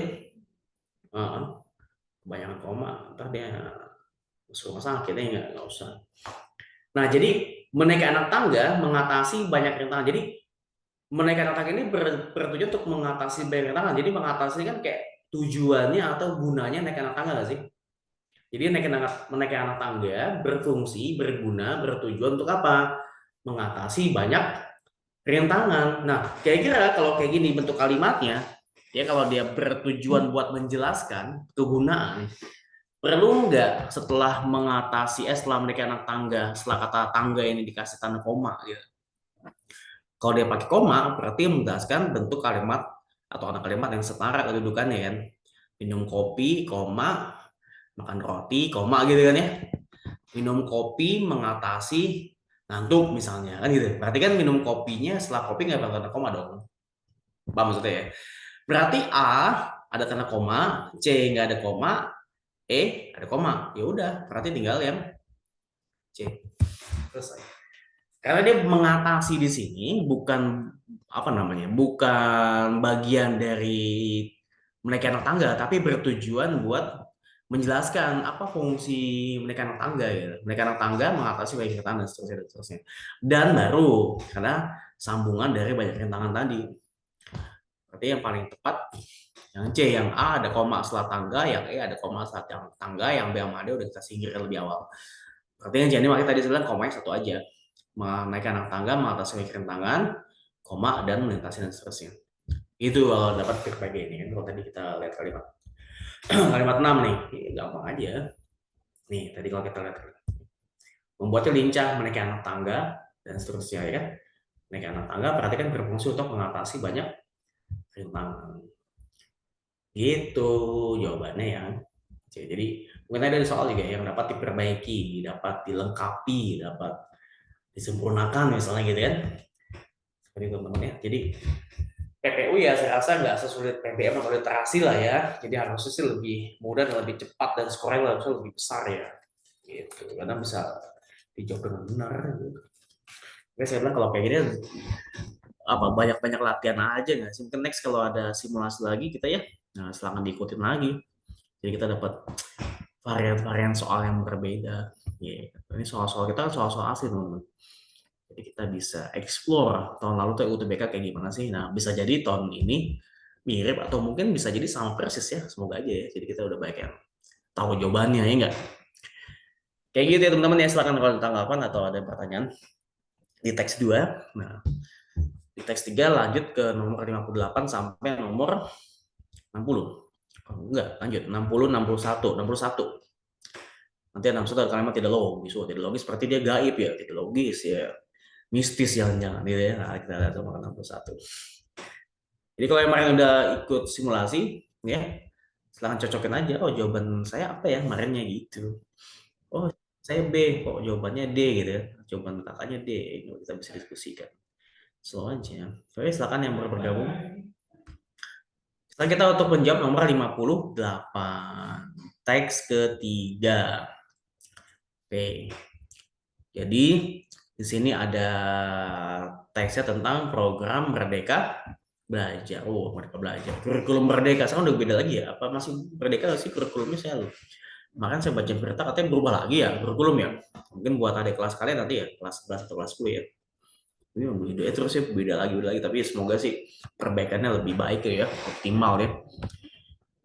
Kebanyakan koma, ntar dia masuk rumah sakit ya nggak usah. Nah jadi menaikkan anak tangga mengatasi banyak rintangan. Jadi menaikkan anak tangga ini bertujuan untuk mengatasi banyak rintangan. Jadi mengatasi kan kayak tujuannya atau gunanya naikkan anak tangga nggak sih? Jadi menaikkan anak tangga berfungsi, berguna, bertujuan untuk apa? Mengatasi banyak rintangan. Nah, kira-kira kalau kayak gini bentuk kalimatnya, ya kalau dia bertujuan buat menjelaskan kegunaan, perlu nggak setelah setelah menaikkan anak tangga, setelah kata tangga ini dikasih tanda koma gitu. Kalau dia pakai koma, berarti menjelaskan bentuk kalimat atau anak kalimat yang setara kedudukannya kan. Minum kopi, koma, makan roti, koma gitu kan ya. Minum kopi mengatasi ngantuk misalnya kan gitu. Berarti kan minum kopinya setelah kopi nggak bakal koma dong. Paham maksudnya ya? Berarti A ada tanda koma, C nggak ada koma, E ada koma. Ya udah, berarti tinggal yang C. Selesai. Karena dia mengatasi di sini bukan apa namanya, bukan bagian dari menaikkan anak tangga, tapi bertujuan buat menjelaskan apa fungsi menaikkan anak tangga ya. Menaikkan anak tangga mengatasi banyak rintangan dan seterusnya dan seterusnya. Dan baru karena sambungan dari banyak rintangan tadi. Berarti yang paling tepat yang C, yang A ada koma setelah tangga, yang E ada koma saat yang tangga, yang B sama D udah kita singkir lebih awal. Berarti yang C ini makanya tadi saya bilang komanya satu aja. Menaikkan anak tangga, mengatasi rintangan, koma, dan melintasi dan seterusnya. Itu kalau dapat PPG ini kan. Kalau tadi kita lihat kalimat kalimat 6 nih, gampang aja. Nih, tadi kalau kita lihat membuatnya lincah, menaikkan anak tangga, dan seterusnya ya kan. Menaikkan anak tangga berarti kan berfungsi untuk mengatasi banyak rintangan. Gitu jawabannya ya. Jadi mungkin ada soal juga yang dapat diperbaiki, dapat dilengkapi, dapat disempurnakan misalnya gitu kan. Seperti itu teman-teman ya. Jadi PPU ya saya rasa nggak sesulit PBM atau literasi lah ya. Jadi harusnya sih lebih mudah dan lebih cepat dan skornya harusnya lebih besar ya. Gitu. Karena bisa dijawab dengan benar. Gitu. Oke, saya bilang kalau kayak gini apa banyak-banyak latihan aja nggak sih? Mungkin next kalau ada simulasi lagi kita ya, nah silakan diikutin lagi. Jadi kita dapat varian-varian soal yang berbeda. Ya, ini soal-soal kita kan soal-soal asli teman-teman. Jadi kita bisa explore tahun lalu tuh UTBK kayak gimana sih. Nah, bisa jadi tahun ini mirip atau mungkin bisa jadi sama persis ya. Semoga aja ya. Jadi kita udah banyak yang tahu jawabannya ya enggak. Kayak gitu ya teman-teman ya. Silakan kalau ada tanggapan atau ada pertanyaan di teks 2. Nah, di teks 3 lanjut ke nomor 58 sampai nomor 60. Oh, enggak, lanjut 60, 61, 61. Nanti 61 ada kalimat tidak logis. Oh, tidak logis seperti dia gaib ya, tidak logis ya. Mistis jangan-jangan gitu ya. Nah, kita lihat nomor 61. Jadi kalau kemarin udah ikut simulasi, ya silahkan cocokin aja. Oh jawaban saya apa ya kemarinnya gitu. Oh saya B, kok jawabannya D gitu ya. Jawaban kakaknya D, kita bisa diskusikan. Slow aja. Oke, silakan yang baru bergabung. Sekarang kita untuk menjawab nomor 58. Teks ketiga. Oke. Jadi di sini ada teksnya tentang program Merdeka Belajar. Oh, Merdeka Belajar. Kurikulum Merdeka sekarang udah beda lagi ya? Apa masih Merdeka sih kurikulumnya saya lupa. Makanya saya baca berita katanya berubah lagi ya kurikulum ya. Mungkin buat adik kelas kalian nanti ya, kelas 11 atau kelas 10 ya. Ini beda terus ya, beda lagi. Tapi semoga sih perbaikannya lebih baik ya, optimal ya.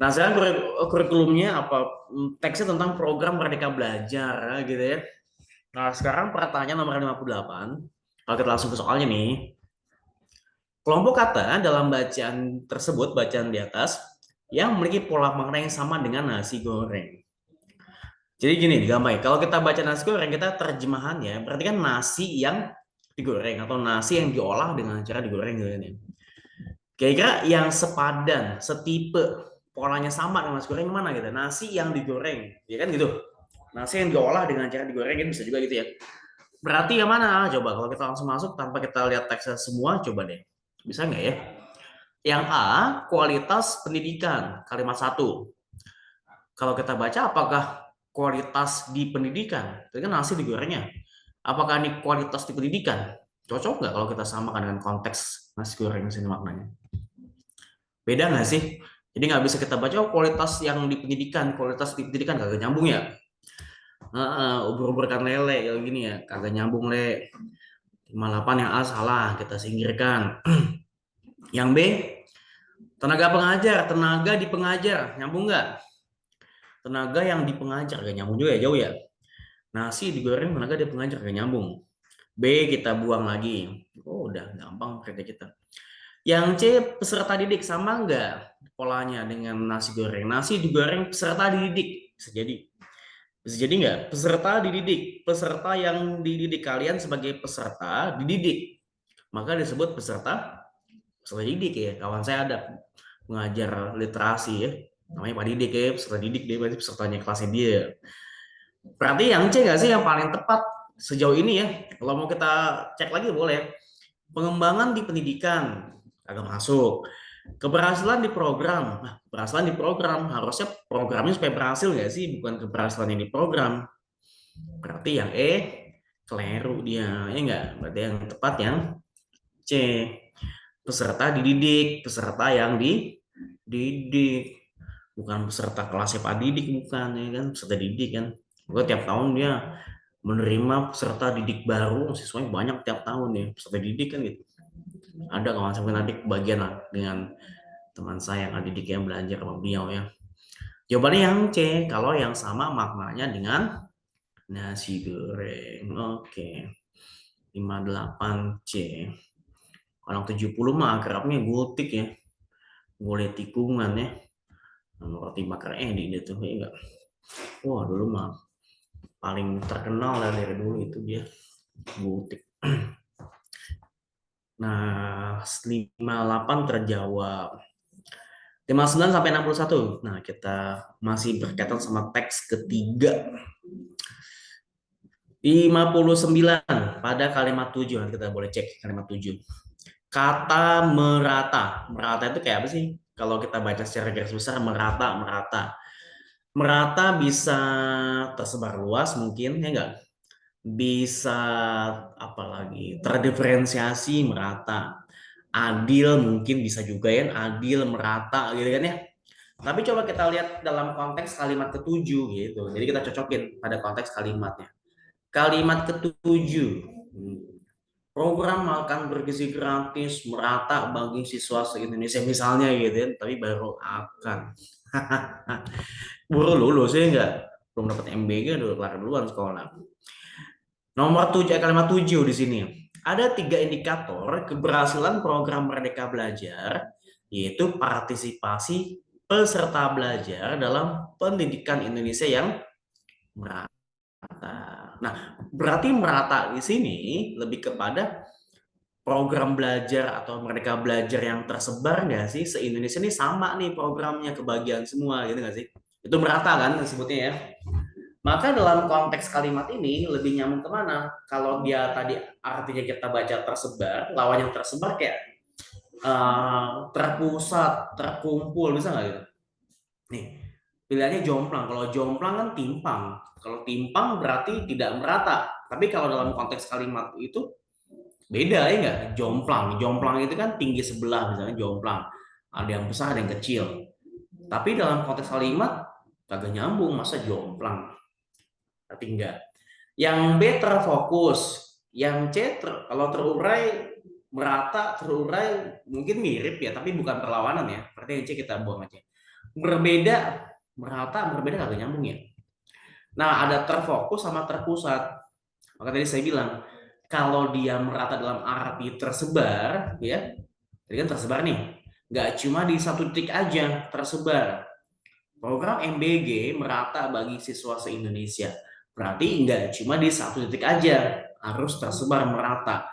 Nah, sekarang kurikulumnya apa? Teksnya tentang program Merdeka Belajar gitu ya. Nah, sekarang pertanyaan nomor 58. Kalau kita langsung ke soalnya nih. Kelompok kata dalam bacaan tersebut, bacaan di atas, yang memiliki pola makna yang sama dengan nasi goreng. Jadi gini, gampang. Kalau kita baca nasi goreng, kita terjemahannya berarti kan nasi yang digoreng atau nasi yang diolah dengan cara digoreng gitu kan ya. Kira-kira yang sepadan, setipe, polanya sama dengan nasi goreng mana gitu? Nasi yang digoreng, ya kan gitu. Nasi yang diolah dengan cara digoreng kan bisa juga gitu ya. Berarti yang mana? Coba kalau kita langsung masuk tanpa kita lihat teksnya semua, coba deh. Bisa nggak ya? Yang A, kualitas pendidikan, kalimat 1. Kalau kita baca, apakah kualitas di pendidikan? Itu kan nasi digorengnya. Apakah ini kualitas di pendidikan? Cocok nggak kalau kita samakan dengan konteks nasi goreng di sini maknanya? Beda nggak sih? Jadi nggak bisa kita baca oh, kualitas yang di pendidikan, kualitas di pendidikan kagak nyambung ya. Ubur-ubur kan lele kayak gini ya, kagak nyambung le. 58 yang A salah, kita singkirkan. Yang B, tenaga pengajar, tenaga di pengajar, nyambung nggak? Tenaga yang di pengajar, gak nyambung juga ya, jauh ya. Nasi digoreng tenaga di pengajar, gak nyambung. B kita buang lagi. Oh udah gampang kerja kita. Yang C peserta didik sama nggak polanya dengan nasi goreng? Nasi digoreng peserta dididik bisa jadi. Bisa jadi nggak? Peserta dididik, peserta yang dididik kalian sebagai peserta dididik, maka disebut peserta didik ya. Kawan saya ada mengajar literasi ya, namanya Pak Didik ya, peserta didik dia berarti pesertanya kelasnya dia. Berarti yang C nggak sih yang paling tepat sejauh ini ya? Kalau mau kita cek lagi boleh. Pengembangan di pendidikan agak masuk. Keberhasilan di program. Nah, keberhasilan di program harusnya programnya supaya berhasil nggak sih? Bukan keberhasilan ini program. Berarti yang E keliru dia, ya enggak? Berarti yang tepat yang C. Peserta dididik, peserta yang dididik. Bukan peserta kelasnya Pak Didik, bukan ya kan? Peserta didik kan. Gue tiap tahun dia menerima peserta didik baru, siswanya banyak tiap tahun ya, peserta didik kan gitu. Ada kawan saya nanti bagian lah dengan teman saya yang didik yang belajar sama beliau ya. Jawabannya yang C, kalau yang sama maknanya dengan nasi goreng. Oke. 58C. Orang 70 mah akrabnya gultik ya. Gulai tikungan ya. Roti bakar Edi dia tuh ya enggak. Wah, dulu mah paling terkenal dari dulu itu dia gultik. Nah, 58 terjawab. 59 sampai 61. Nah, kita masih berkaitan sama teks ketiga. 59 pada kalimat 7. Nanti kita boleh cek kalimat 7. Kata merata. Merata itu kayak apa sih? Kalau kita baca secara garis besar, merata, merata. Merata bisa tersebar luas mungkin, ya enggak? Bisa apalagi terdiferensiasi merata. Adil mungkin bisa juga ya, adil merata gitu kan ya. Tapi coba kita lihat dalam konteks kalimat ketujuh gitu. Jadi kita cocokin pada konteks kalimatnya. Kalimat ketujuh. Program makan bergizi gratis merata bagi siswa se-Indonesia misalnya gitu ya. Tapi baru akan. Baru lulus ya enggak? Belum dapat MBG udah kelar duluan sekolah. Nomor 7, kalimat 7 di sini. Ada 3 indikator keberhasilan program Merdeka Belajar, yaitu partisipasi peserta belajar dalam pendidikan Indonesia yang merata. Nah, berarti merata di sini lebih kepada program belajar atau Merdeka Belajar yang tersebar nggak sih? Se-Indonesia ini sama nih programnya, kebagian semua gitu nggak sih? Itu merata kan sebutnya ya. Maka dalam konteks kalimat ini lebih nyaman kemana? Kalau dia tadi artinya kita baca tersebar, lawan yang tersebar kayak terpusat, terkumpul, bisa nggak gitu? Nih, pilihannya jomplang. Kalau jomplang kan timpang. Kalau timpang berarti tidak merata. Tapi kalau dalam konteks kalimat itu beda ya nggak? Jomplang. Jomplang itu kan tinggi sebelah misalnya jomplang. Ada yang besar, ada yang kecil. Tapi dalam konteks kalimat kagak nyambung, masa jomplang? Berarti enggak. Yang B terfokus, yang C kalau terurai merata, terurai mungkin mirip ya, tapi bukan perlawanan ya. Berarti yang C kita buang aja. Berbeda, merata, berbeda kagak nyambung ya. Nah, ada terfokus sama terpusat. Maka tadi saya bilang, kalau dia merata dalam arti tersebar, ya, tadi kan tersebar nih, nggak cuma di satu titik aja tersebar. Program MBG merata bagi siswa se-Indonesia. Berarti nggak cuma di satu titik aja, harus tersebar merata.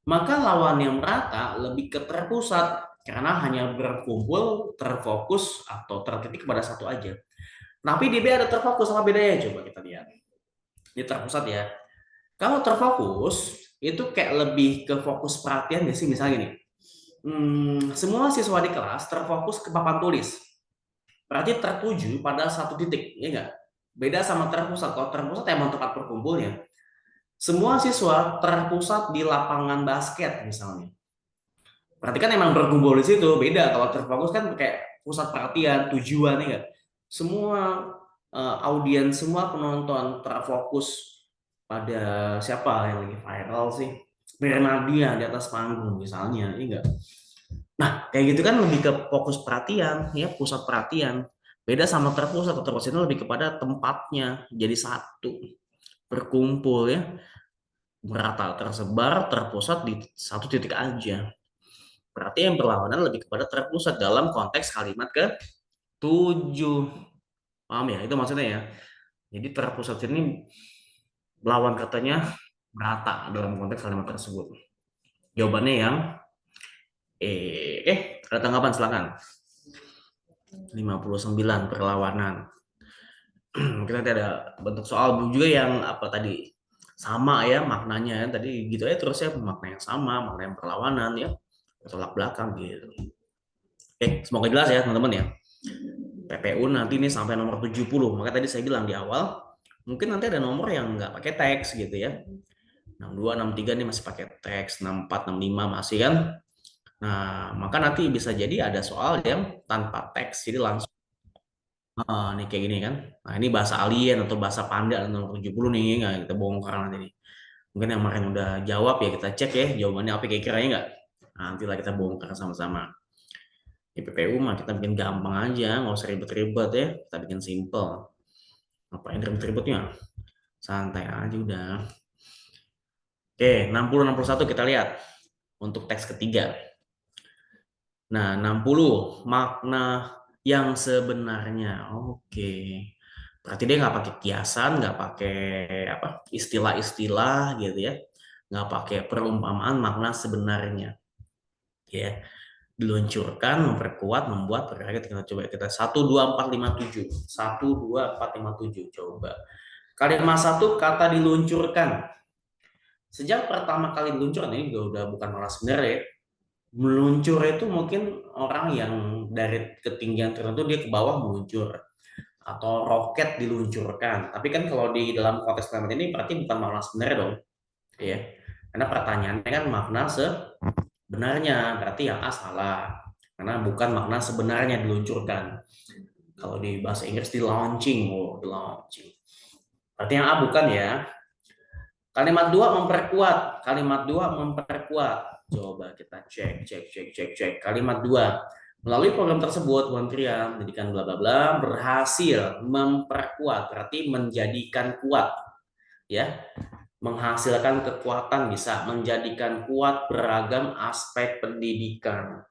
Maka lawan yang merata lebih ke terpusat, karena hanya berkumpul, terfokus, atau tertitik pada satu aja. Tapi di B ada terfokus, sama bedanya? Coba kita lihat. Ini terpusat ya. Kalau terfokus, itu kayak lebih ke fokus perhatian ya sih, misalnya gini. Semua siswa di kelas terfokus ke papan tulis. Berarti tertuju pada satu titik, ya enggak? Beda sama terpusat. Kalau terpusat emang tempat berkumpulnya. Semua siswa terpusat di lapangan basket misalnya. Berarti kan emang berkumpul di situ. Beda kalau terfokus kan kayak pusat perhatian, tujuan, ya enggak? Semua audiens, semua penonton terfokus pada siapa yang lagi viral sih? Bernardia di atas panggung misalnya, ya enggak? Nah, kayak gitu kan lebih ke fokus perhatian, ya pusat perhatian. Beda sama terpusat, atau terpusat itu lebih kepada tempatnya, jadi satu, berkumpul ya, merata, tersebar, terpusat di satu titik aja. Berarti yang berlawanan lebih kepada terpusat dalam konteks kalimat ke-7. Paham ya? Itu maksudnya ya. Jadi terpusat ini lawan katanya merata dalam konteks kalimat tersebut. Jawabannya yang ada tanggapan silakan. 59 perlawanan. Mungkin nanti ada bentuk soal juga yang apa tadi sama ya maknanya tadi gitu ya, terus ya makna yang sama, makna yang perlawanan ya, tolak belakang gitu. Semoga jelas ya teman-teman ya. PPU nanti ini sampai nomor 70. Maka tadi saya bilang di awal, mungkin nanti ada nomor yang nggak pakai teks gitu ya. 62, 63 ini masih pakai teks, 64, 65 masih kan. Nah, maka nanti bisa jadi ada soal yang tanpa teks, jadi langsung nih kayak gini kan. Nah, ini bahasa alien atau bahasa panda nomor 70 nih, nggak kita bongkar nanti nih. Mungkin yang kemarin udah jawab ya kita cek ya jawabannya apa kira-kiranya nggak. Nah, nantilah kita bongkar sama-sama. Di PPU mah kita bikin gampang aja, nggak usah ribet-ribet ya. Kita bikin simple. Ngapain ribet-ribetnya? Santai aja udah. Oke, 60-61 kita lihat untuk teks ketiga. Nah, 60 makna yang sebenarnya. Oke. Berarti dia nggak pakai kiasan, nggak pakai apa istilah-istilah gitu ya. Nggak pakai perumpamaan makna sebenarnya. Ya, diluncurkan, memperkuat, membuat, berkait. Kita coba kita 1, 2, 4, 5, 7. 1, 2, 4, 5, 7. Coba. Kalimat satu kata diluncurkan. Sejak pertama kali diluncurkan ini udah bukan malah sebenarnya. Meluncur itu mungkin orang yang dari ketinggian tertentu dia ke bawah meluncur atau roket diluncurkan. Tapi kan kalau di dalam konteks kalimat ini berarti bukan makna sebenarnya dong, ya. Karena pertanyaannya kan makna sebenarnya, berarti yang A salah. Karena bukan makna sebenarnya diluncurkan. Kalau di bahasa Inggris di launching, di launching. Berarti yang A bukan ya. Kalimat dua memperkuat, kalimat dua memperkuat. Coba kita cek. Kalimat dua. Melalui program tersebut, Kementerian Pendidikan bla bla bla berhasil memperkuat, berarti menjadikan kuat, ya, menghasilkan kekuatan, bisa menjadikan kuat beragam aspek pendidikan.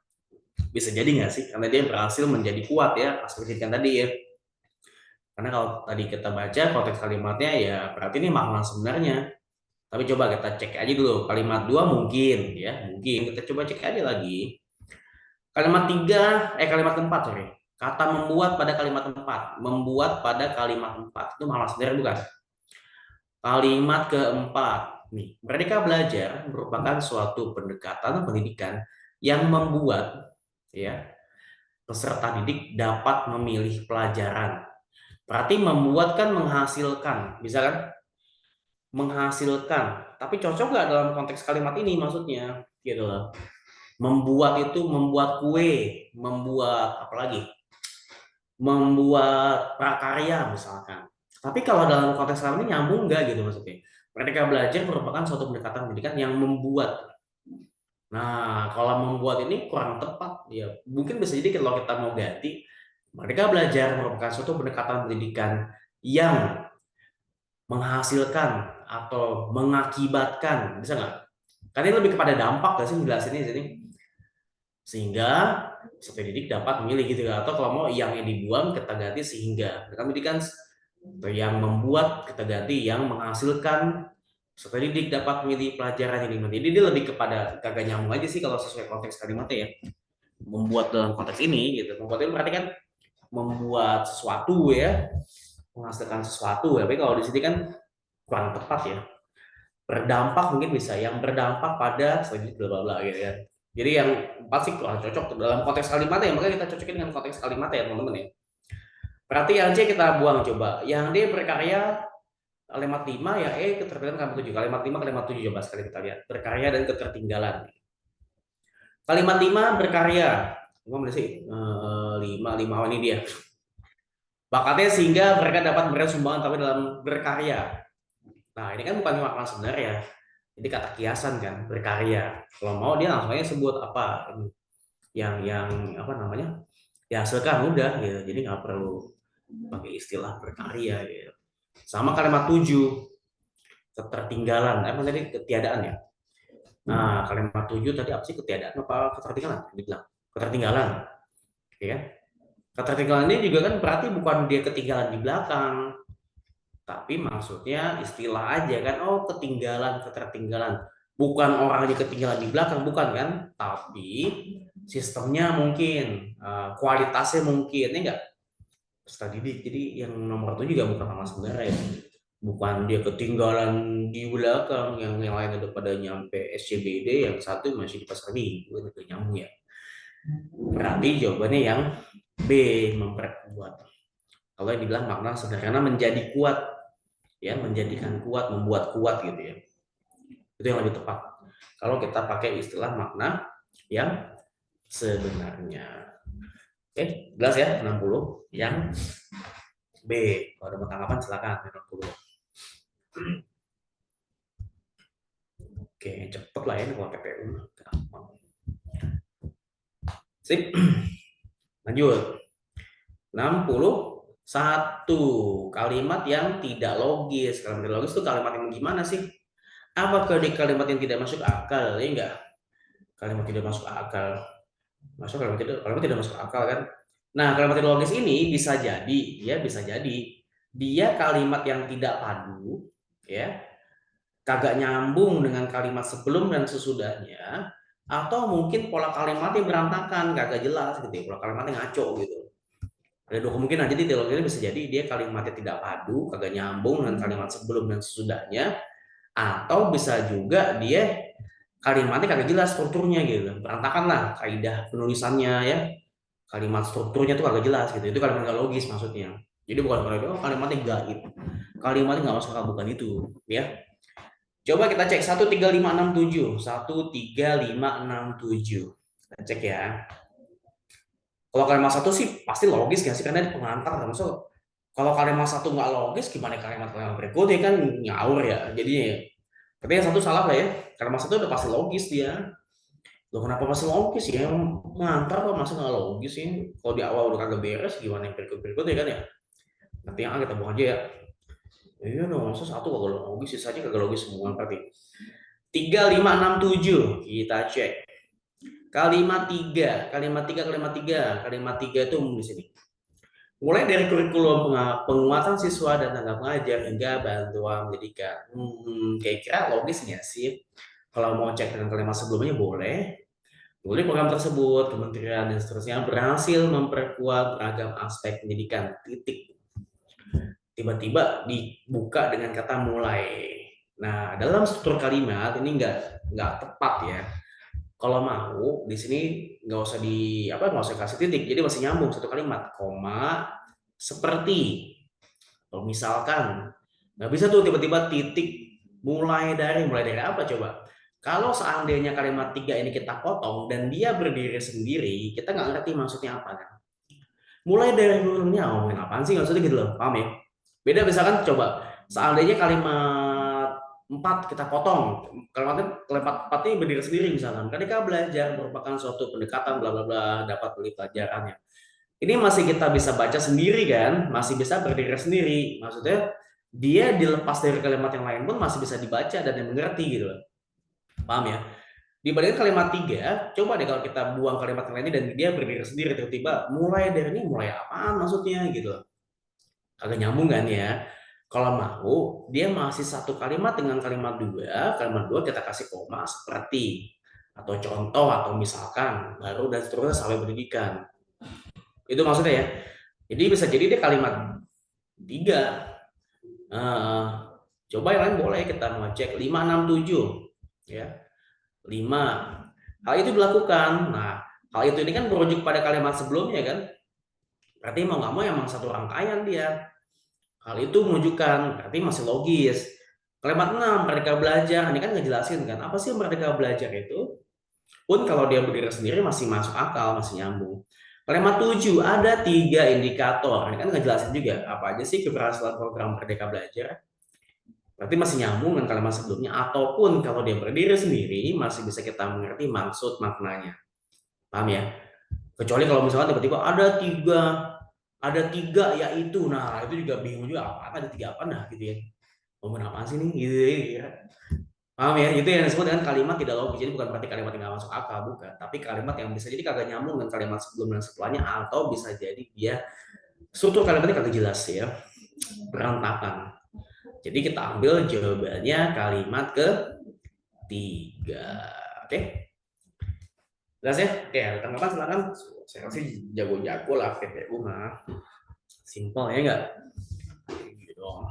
Bisa jadi nggak sih? Karena dia berhasil menjadi kuat ya aspek pendidikan tadi ya. Karena kalau tadi kita baca konteks kalimatnya ya berarti ini makna sebenarnya. Tapi coba kita cek aja dulu. Kalimat dua mungkin ya, mungkin kita coba cek aja lagi. Kalimat tiga, kalimat keempat, sorry. Kata membuat pada kalimat empat, membuat pada kalimat empat itu malah sebenarnya bukan. Kalimat keempat, nih, Merdeka Belajar merupakan suatu pendekatan pendidikan yang membuat ya peserta didik dapat memilih pelajaran. Berarti membuat kan menghasilkan, bisa kan? Menghasilkan. Tapi cocok nggak dalam konteks kalimat ini maksudnya? Gitu loh. Membuat itu membuat kue, membuat apa lagi? Membuat prakarya misalkan. Tapi kalau dalam konteks kalimat ini nyambung nggak gitu maksudnya? Merdeka Belajar merupakan suatu pendekatan pendidikan yang membuat. Nah, kalau membuat ini kurang tepat ya. Mungkin bisa jadi kalau kita mau ganti, Merdeka Belajar merupakan suatu pendekatan pendidikan yang menghasilkan atau mengakibatkan, bisa nggak? Karena ini lebih kepada dampak nggak sih menjelasinnya di sini? Sehingga peserta didik dapat memilih gitu, atau kalau mau yang dibuang kita ganti sehingga. Kami kan yang membuat kita ganti yang menghasilkan peserta didik dapat memilih pelajaran yang diminati. Jadi dia lebih kepada kagak nyambung aja sih kalau sesuai konteks kalimatnya ya. Membuat dalam konteks ini gitu. Membuat ini berarti kan membuat sesuatu ya, menghasilkan sesuatu ya. Tapi kalau di sini kan kurang tepat ya. Berdampak mungkin bisa yang berdampak pada selanjutnya bla bla bla gitu ya. Jadi yang pasti kurang cocok dalam konteks kalimatnya ya, makanya kita cocokin dengan konteks kalimatnya ya teman-teman ya. Berarti yang C kita buang coba. Yang D berkarya kalimat 5 ya ketertinggalan kalimat 7. Kalimat 5 kalimat 7 coba sekali kita lihat. Berkarya dan ketertinggalan. Kalimat 5 berkarya. Mana sih? 5 ini dia. Bakatnya sehingga mereka dapat memberikan sumbangan tapi dalam berkarya. Nah, ini kan bukan makna sebenarnya. Jadi kata kiasan kan, berkarya. Kalau mau dia langsung aja sebut apa yang apa namanya? Dihasilkan udah gitu. Jadi nggak perlu pakai istilah berkarya gitu. Sama kalimat 7, ketertinggalan. Emang tadi ketiadaan ya. Nah, kalimat 7 tadi apa sih, ketiadaan apa ketertinggalan? Dibilang ketertinggalan. Oke kan? Ketertinggalan ini juga kan berarti bukan dia ketinggalan di belakang, tapi maksudnya istilah aja kan, oh ketinggalan, ketertinggalan. Bukan orangnya ketinggalan di belakang, bukan kan? Tapi sistemnya mungkin, kualitasnya mungkin, ini enggak? Peserta didik, jadi yang nomor itu juga bukan nama sebenarnya ya. Bukan dia ketinggalan di belakang, yang lain udah pada nyampe SCBD, yang satu masih di pasar minggu, itu nyambung ya. Berarti jawabannya yang B, memperkuat. Kalau yang dibilang makna sederhana menjadi kuat, ya, menjadikan kuat, membuat kuat gitu ya. Itu yang lebih tepat. Kalau kita pakai istilah makna yang sebenarnya. Oke, jelas ya 60. Yang B, kalau ada mau tanggapan silakan 60. Oke, cepet lah ya kalau PPU. Sip, lanjut. 61. Kalimat yang tidak logis. Kalimat tidak logis itu kalimat yang gimana sih? Apakah di kalimat yang tidak masuk akal? Ya enggak. Kalimat tidak masuk akal. Masuk kalimat tidak masuk akal kan? Nah, kalimat tidak logis ini bisa jadi, ya bisa jadi dia kalimat yang tidak padu, ya, kagak nyambung dengan kalimat sebelum dan sesudahnya, atau mungkin pola kalimatnya berantakan, kagak jelas gitu ya, pola kalimatnya ngaco gitu. Ada dua kemungkinan, jadi teologinya bisa jadi dia kalimatnya tidak padu, kagak nyambung dengan kalimat sebelum dan sesudahnya, atau bisa juga dia kalimatnya kagak jelas strukturnya gitu, berantakan lah kaidah penulisannya ya, kalimat strukturnya tuh kagak jelas gitu, itu kalimat gak logis maksudnya. Jadi bukan berarti oh, kalimatnya gaib, kalimatnya nggak masuk akal, bukan itu ya. Coba kita cek 13567, 13567, kita cek ya. Kalau kalimat satu sih pasti logis gak sih, karena ini pengantar termasuk. Kalau kalimat satu nggak logis, gimana kalimat-kalimat berikutnya kan ngawur ya jadinya ya. Tapi yang satu salah lah ya. Kalimat satu udah pasti logis dia. Loh kenapa pasti logis ya? Pengantar kok masa nggak logis sih? Kalau di awal udah kagak beres, gimana yang berikut-berikutnya kan ya? Nanti yang A kita buang aja ya. Iya dong, masa satu kagak logis, sisanya kagak logis semua berarti. 3567 kita cek. Kalimat tiga itu di sini. Mulai dari kurikulum penguatan siswa dan tanggap mengajar hingga bantuan pendidikan. Kira-kira logis nggak sih? Kalau mau cek dengan kalimat sebelumnya boleh. Boleh program tersebut, kementerian dan seterusnya berhasil memperkuat beragam aspek pendidikan. Titik. Tiba-tiba dibuka dengan kata mulai. Nah, dalam struktur kalimat ini nggak tepat ya. Kalau mau di sini nggak usah kasih titik, jadi masih nyambung satu kalimat, koma seperti. Kalau misalkan nggak bisa tuh tiba-tiba titik mulai dari apa coba? Kalau seandainya kalimat tiga ini kita potong dan dia berdiri sendiri, kita nggak ngerti maksudnya apa kan? Mulai dari hurufnya ngomongin apaan sih maksudnya gitu loh, paham ya? Beda misalkan coba seandainya kalimat 4 kita potong, kalimat 4 ini berdiri sendiri misalkan. Ketika belajar merupakan suatu pendekatan bla bla bla dapat beli pelajarannya. Ini masih kita bisa baca sendiri kan, masih bisa berdiri sendiri. Maksudnya dia dilepas dari kalimat yang lain pun masih bisa dibaca dan dimengerti gitu loh. Paham ya? Dibandingkan kalimat tiga, coba deh kalau kita buang kalimat yang lainnya dan dia berdiri sendiri tiba-tiba mulai dari ini mulai apaan maksudnya gitu loh. Agak nyambung kan ya. Kalau mau, dia masih satu kalimat dengan kalimat dua kita kasih koma seperti atau contoh atau misalkan baru dan seterusnya sampai pendidikan. Itu maksudnya ya. Jadi bisa jadi dia kalimat tiga. Coba yang lain boleh kita mau cek 567 ya. 5. Hal itu dilakukan. Nah, hal itu ini kan merujuk pada kalimat sebelumnya kan. Berarti mau nggak mau emang satu rangkaian dia. Hal itu menunjukkan berarti masih logis. Kalimat 6, merdeka belajar. Ini kan ngejelasin kan, apa sih merdeka belajar itu? Pun kalau dia berdiri sendiri masih masuk akal, masih nyambung. Kalimat 7, ada 3 indikator. Ini kan ngejelasin juga, apa aja sih keberhasilan program merdeka belajar. Berarti masih nyambung dengan kalimat sebelumnya. Ataupun kalau dia berdiri sendiri, masih bisa kita mengerti maksud maknanya. Paham ya? Kecuali kalau misalnya tiba-tiba ada tiga yaitu, nah itu juga bingung juga apa ada tiga apa nah gitu ya, ngomong apa sih nih gitu ya. Paham ya, itu yang disebut dengan kalimat tidak logis. Jadi bukan berarti kalimat yang nggak masuk akal, bukan, tapi kalimat yang bisa jadi kagak nyambung dengan kalimat sebelum dan setelahnya, atau bisa jadi dia struktur kalimatnya kagak jelas ya, berantakan. Jadi kita ambil jawabannya kalimat ketiga. Oke, jelas ya? Oke, ada tanggapan silakan. Saya sih jago-jago lah PPU mah. Simpel ya enggak? Gitu dong.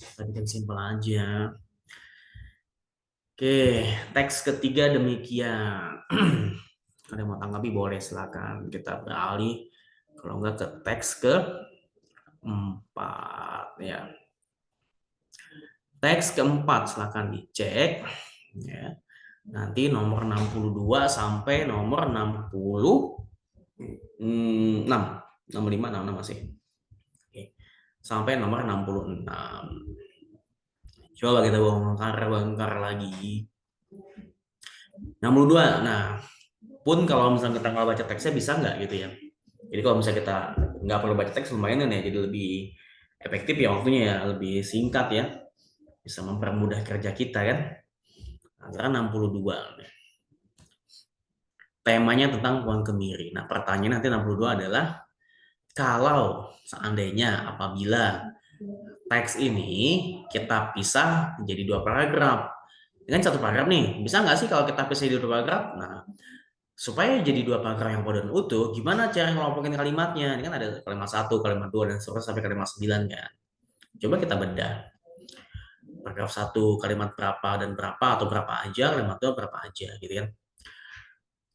Kita bikin simpel aja. Oke, teks ketiga demikian. Ada yang mau tanggapi boleh, silakan. Kita beralih kalau enggak ke teks ke 4 ya. Teks keempat silakan dicek ya. Nanti nomor 62 sampai nomor 66, 65, 66 masih. Oke. Sampai nomor 66. Coba kita bongkar lagi. 62. Nah, pun kalau misalnya kita nggak baca teksnya bisa nggak gitu ya. Jadi kalau misalnya kita nggak perlu baca teks lumayan ya, jadi lebih efektif ya waktunya ya, lebih singkat ya. Bisa mempermudah kerja kita kan. Antara 62. Temanya tentang pohon kemiri. Nah, pertanyaan nanti 62 adalah kalau seandainya apabila teks ini kita pisah menjadi 2 paragraf. Dengan 1 paragraf nih, bisa nggak sih kalau kita pisah jadi 2 paragraf? Nah, supaya jadi 2 paragraf yang padat dan utuh, gimana cara ngelompokin kalimatnya? Ini kan ada kalimat 1, kalimat 2, dan seterusnya sampai kalimat 9 kan. Coba kita bedah. Paragraf 1 kalimat berapa dan berapa, atau berapa aja, kalimat 2 berapa aja gitu kan.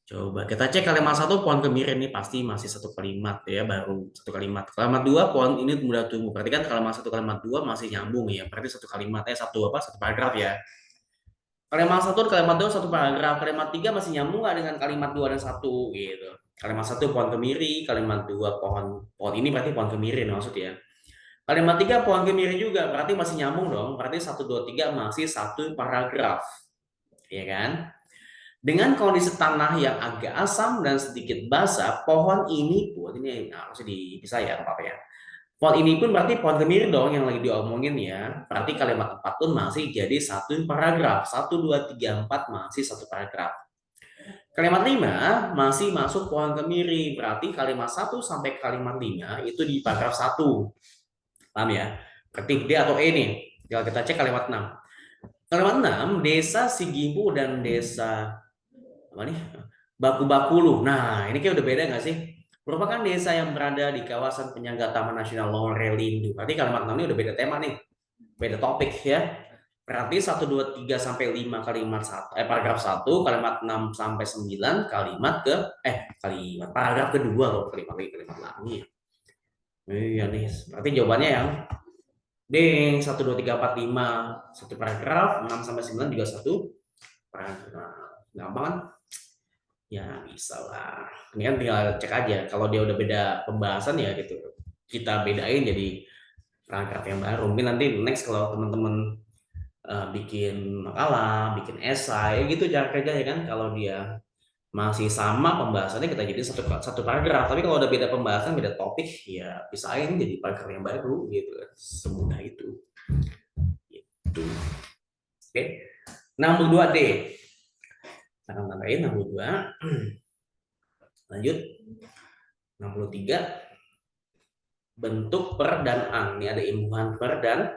Coba kita cek kalimat 1 pohon kemiri ini pasti masih 1 kalimat ya, baru 1 kalimat. Kalimat 2 pohon ini mudah tumbuh. Berarti kan kalimat 1 kalimat 2 masih nyambung ya. Berarti 1 kalimat satu paragraf ya. Kalimat 1 kalimat 2 1 paragraf. Kalimat 3 masih nyambung nggak dengan kalimat 2 dan 1 gitu. Kalimat 1 pohon kemiri, kalimat 2 pohon ini berarti pohon kemiri maksudnya. Kalimat 3 pohon kemiri juga, berarti masih nyambung dong. Berarti 1 2 3 masih 1 paragraf. Ya kan? Dengan kondisi tanah yang agak asam dan sedikit basah, pohon ini pun ini harus dipisah ya, apa ya. Pohon ini pun berarti pohon kemiri dong yang lagi diomongin ya. Berarti kalimat 4 pun masih jadi 1 paragraf. 1 2 3 4 masih 1 paragraf. Kalimat 5 masih masuk pohon kemiri. Berarti kalimat 1 sampai kalimat 5 itu di paragraf 1. Paham ya? Ketik D atau E nih. Tinggal kita cek kalimat 6. Kalimat 6, desa Sigimpu dan desa apa nih? Baku-Bakulu. Nah, ini kayak udah beda nggak sih? Merupakan desa yang berada di kawasan penyangga Taman Nasional Lorelindo. Berarti kalimat 6 ini udah beda tema nih. Beda topik ya. Berarti 1, 2, 3 sampai 5 kalimat paragraf 1, kalimat 6 sampai 9 kalimat paragraf kedua loh, kalimat lagi. Iya nih. Berarti jawabannya yang D, 1, 2, 3, 4, 5 1 paragraf, 6 sampai 9 juga 1 paragraf. Gampang kan? Ya bisa lah. Ini kan tinggal cek aja. Kalau dia udah beda pembahasan ya gitu. Kita bedain jadi paragraf yang baru. Mungkin nanti next kalau teman-teman bikin makalah, bikin esai gitu cara kerjanya kan. Kalau dia masih sama pembahasannya kita jadi satu paragraf. Tapi kalau udah beda pembahasan, beda topik, ya pisahin jadi paragraf yang baru gitu. Semudah itu. Gitu. Oke. 62D. Akan tambahin 62. Lanjut. 63. Bentuk per dan an. Ini ada imbuhan per dan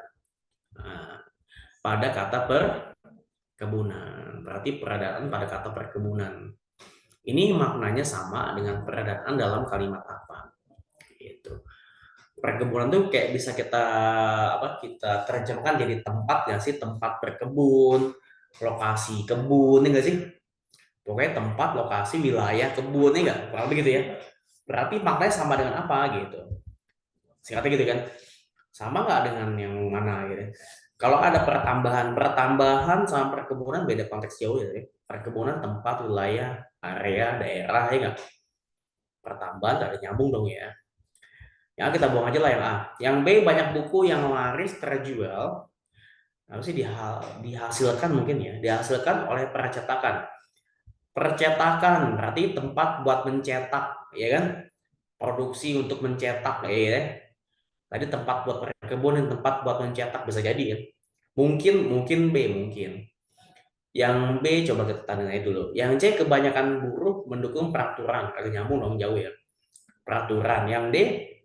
pada kata perkebunan. Berarti peradaan pada kata perkebunan. Ini maknanya sama dengan peradaan dalam kalimat apa? Gitu. Perkebunan tuh kayak bisa kita terjemahkan jadi tempat nggak sih? Tempat berkebun, lokasi kebun, nggak sih? Pokoknya tempat, lokasi, wilayah kebun, nggak? Kurang lebih gitu ya. Berarti maknanya sama dengan apa gitu? Singkatnya gitu kan? Sama nggak dengan yang mana gitu? Kalau ada pertambahan sama perkebunan beda konteks jauh ya. Perkebunan tempat, wilayah, area, daerah ya nggak? Pertambahan nggak ada nyambung dong ya. Ya kita buang aja lah yang A. Yang B, banyak buku yang laris terjual. Harusnya dihasilkan mungkin ya. Dihasilkan oleh percetakan. Percetakan berarti tempat buat mencetak, ya kan? Produksi untuk mencetak, ya. Tadi tempat buat perkebunan, tempat buat mencetak bisa jadi ya. Mungkin B mungkin. Yang B coba kita tandai dulu. Yang C kebanyakan buruh mendukung peraturan. Kagak nyambung dong, jauh ya. Peraturan. Yang D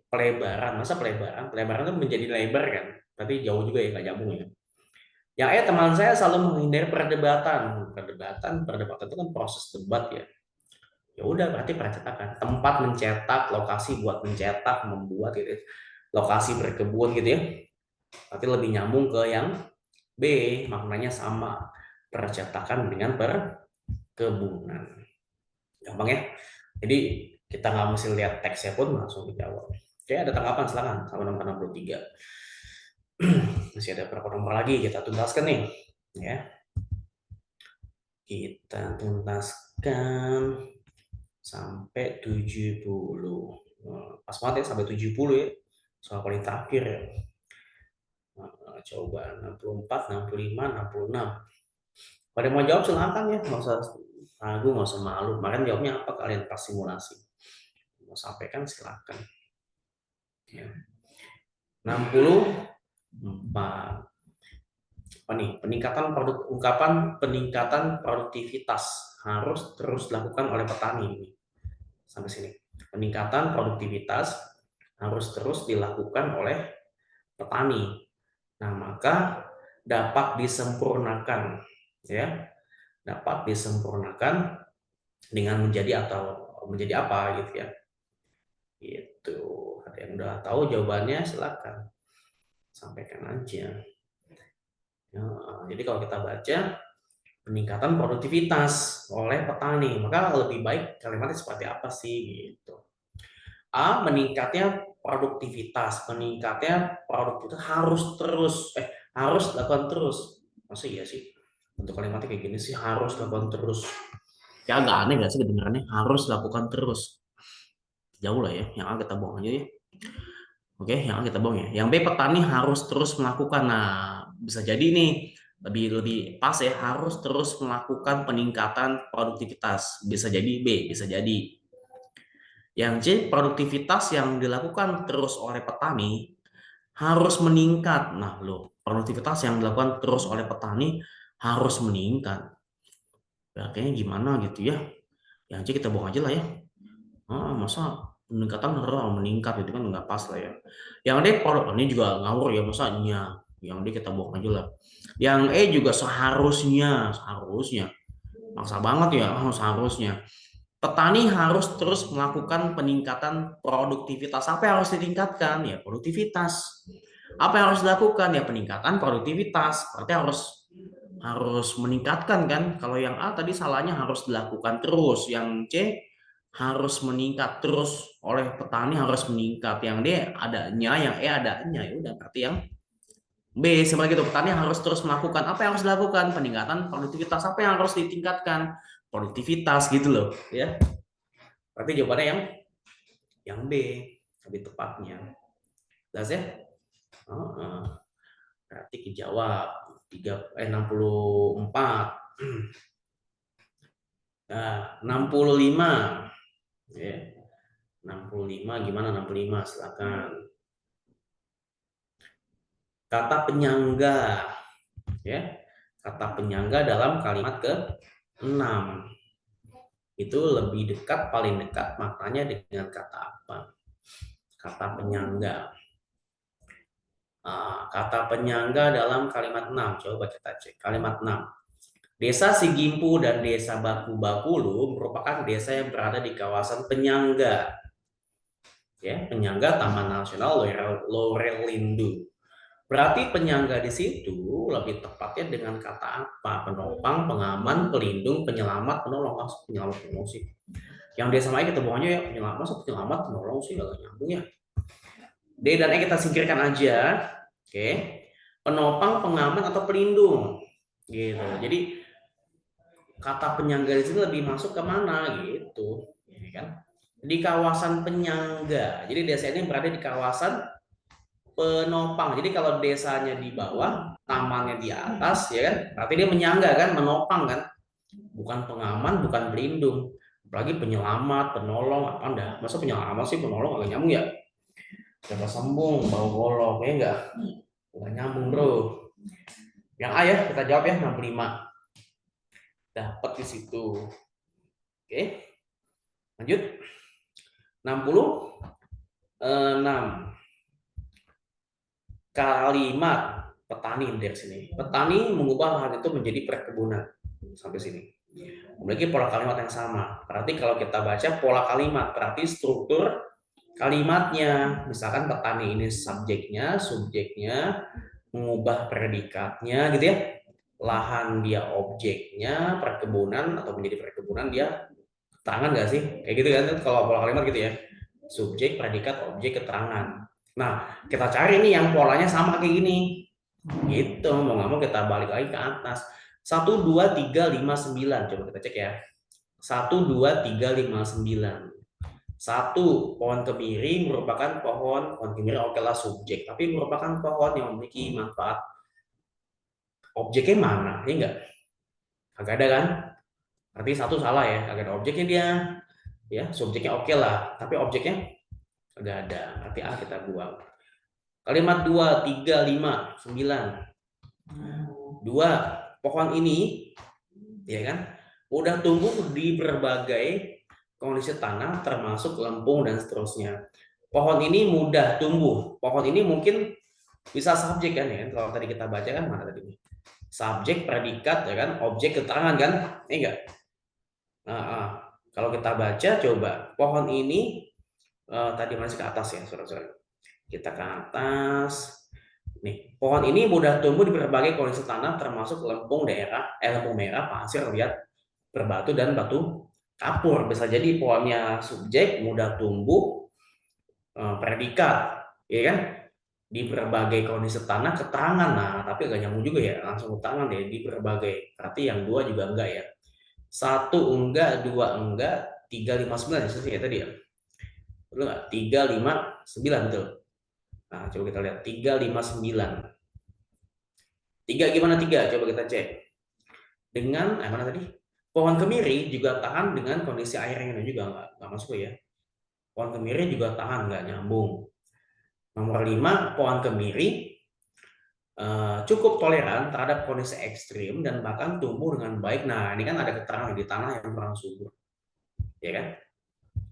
pelebaran. Masa pelebaran? Pelebaran itu menjadi lebar kan. Berarti jauh juga ya, nggak nyambung ya. Yang E, teman saya selalu menghindari perdebatan. Perdebatan itu kan proses debat ya. Ya udah berarti percetakan. Tempat mencetak, lokasi buat mencetak, membuat gitu. Lokasi berkebun gitu ya. Berarti lebih nyambung ke yang B, maknanya sama. Percetakan dengan perkebunan. Gampang ya. Jadi kita nggak mesti lihat teksnya pun langsung dijawab. Oke, ada tanggapan silakan sampai nomor 63. Masih ada berapa nomor lagi kita tuntaskan nih. Ya, kita tuntaskan sampai 70. Pas banget ya sampai 70 ya. Soal paling terakhir ya. Coba 64, 65, 66. Pada mau jawab silakan ya, nggak usah ragu, nggak usah malu. Kemarin jawabnya apa kalian pas simulasi? Mau sampaikan silakan. Ya. 64. Apa nih? Peningkatan produktivitas harus terus dilakukan oleh petani ini. Sampai sini. Peningkatan produktivitas harus terus dilakukan oleh petani. Nah, maka dapat disempurnakan ya. Dapat disempurnakan dengan menjadi apa gitu ya. Itu. Ada yang udah tahu jawabannya silakan sampaikan aja. Ya, jadi kalau kita baca peningkatan produktivitas oleh petani, maka lebih baik kalimatnya seperti apa sih gitu. A, meningkatnya produktivitas harus dilakukan terus. Masa iya sih? Untuk kalimatnya kayak gini sih harus dilakukan terus. Ya agak aneh gak sih kedengarannya harus dilakukan terus. Jauh lah ya, yang A kita buang aja ya. Oke, yang A kita buang ya. Yang B, petani harus terus melakukan. Nah, bisa jadi nih lebih lebih pas ya, harus terus melakukan peningkatan produktivitas. Bisa jadi B, bisa jadi. Yang C, produktivitas yang dilakukan terus oleh petani harus meningkat. Nah, loh, produktivitas yang dilakukan terus oleh petani harus meningkat. Ya, kayaknya gimana gitu ya. Yang C kita buang aja lah ya. Masa peningkatan harus meningkat itu kan nggak pas lah ya. Yang D, ini juga ngawur ya, masa nya. Yang D kita buang aja lah. Yang E juga seharusnya. Maksa banget ya, seharusnya. Petani harus terus melakukan peningkatan produktivitas. Apa yang harus ditingkatkan? Ya, produktivitas. Apa yang harus dilakukan? Ya, peningkatan produktivitas. Berarti harus meningkatkan kan? Kalau yang A tadi salahnya harus dilakukan terus. Yang C harus meningkat terus oleh petani harus meningkat. Yang D adanya, yang E adanya. Ya udah, berarti yang B sebagai itu petani harus terus melakukan apa yang harus dilakukan? Peningkatan produktivitas. Apa yang harus ditingkatkan? Produktivitas gitu loh, ya. Berarti jawabannya yang B lebih tepatnya. Jelas ya? Berarti dijawab 64. Nah, 65. Ya. 65 gimana 65? Silakan. Kata penyangga. Ya. Kata penyangga dalam kalimat ke-6. Itu lebih dekat, paling dekat maknanya dengan kata apa? Kata penyangga. Kata penyangga dalam kalimat 6. Coba kita cek. Kalimat 6. Desa Sigimpu dan Desa Baku-Bakulu merupakan desa yang berada di kawasan penyangga. Ya, penyangga Taman Nasional Lorelindo. Berarti penyangga di situ lebih tepatnya dengan kata apa? Penopang, pengaman, pelindung, penyelamat, penolong. Penyelamat, penolong sih. Yang desa lain kita bukannya ya penyelamat, penolong sih nggak nyambung ya. D dan E kita singkirkan aja. Oke. Penopang, pengaman atau pelindung. Gitu. Jadi kata penyangga di sini lebih masuk ke mana gitu, ya kan? Di kawasan penyangga. Jadi desa ini berada di kawasan penopang. Jadi kalau desanya di bawah, tamannya di atas, ya kan? Berarti dia menyangga kan, menopang kan? Bukan pengaman, bukan pelindung. Apalagi penyelamat, penolong, apa enggak? Masa penyelamat sih, penolong agak nyambung ya? Coba sembung, bau golok, ya enggak? Enggak nyambung bro. Yang A ya, kita jawab ya 65. Dapat di situ. Oke. Lanjut. 66. Kalimat petani dari sini. Petani mengubah lahan itu menjadi perkebunan. Sampai sini. Memiliki pola kalimat yang sama. Berarti kalau kita baca pola kalimat, berarti struktur kalimatnya. Misalkan petani ini subjeknya, subjeknya, mengubah predikatnya gitu ya. Lahan dia objeknya, perkebunan atau menjadi perkebunan dia Keterangan nggak sih? Kayak gitu kan, kalau pola kalimat gitu ya. Subjek, predikat, objek, keterangan. Nah, kita cari nih yang polanya sama kayak gini. Gitu, mau nggak mau kita balik lagi ke atas. 1, 2, 3, 5, 9. Coba kita cek ya. 1, 2, 3, 5, 9. Satu, pohon kemiri merupakan pohon kemiri oke lah subjek, tapi merupakan pohon yang memiliki manfaat. Objeknya mana? Ini enggak? Agak ada kan? Berarti satu salah ya, agak ada objeknya dia. Ya, subjeknya oke lah, tapi objeknya agak ada. Berarti A kita buang. Kalimat 2, 3, 5, 9. Dua, pohon ini ya kan udah tumbuh di berbagai kondisi tanah termasuk lempung dan seterusnya. Pohon ini mudah tumbuh. Pohon ini mungkin bisa subjek kan ya kan? Kalau tadi kita baca kan mana tadi? Subjek, predikat ya kan, objek, keterangan kan? Ini enggak? Nah, kalau kita baca coba pohon ini tadi masih ke atas ya, saudara-saudara. Kita ke atas. Nih, pohon ini mudah tumbuh di berbagai kondisi tanah termasuk lempung lempung merah, pasir, liat, berbatu dan batu kapur. Bisa jadi pohonnya subjek, mudah tumbuh, predikat, ya kan? Di berbagai kondisi tanah, keterangan. Nah, tapi agak nyambung juga ya, langsung keterangan deh di berbagai. Berarti yang dua juga enggak ya. 1 enggak, 2 enggak, 3, 5, 9 ya tadi ya. Betul nggak? 3, 5, 9 betul. Nah, coba kita lihat 3, 5, 9. 3 gimana 3? Coba kita cek. Dengan mana tadi? Pohon kemiri juga tahan dengan kondisi air yang juga nggak masuk ya. Pohon kemiri juga tahan, nggak nyambung. Nomor 5, pohon kemiri cukup toleran terhadap kondisi ekstrim dan bahkan tumbuh dengan baik. Nah, ini kan ada keterangan di tanah yang kurang subur, ya kan?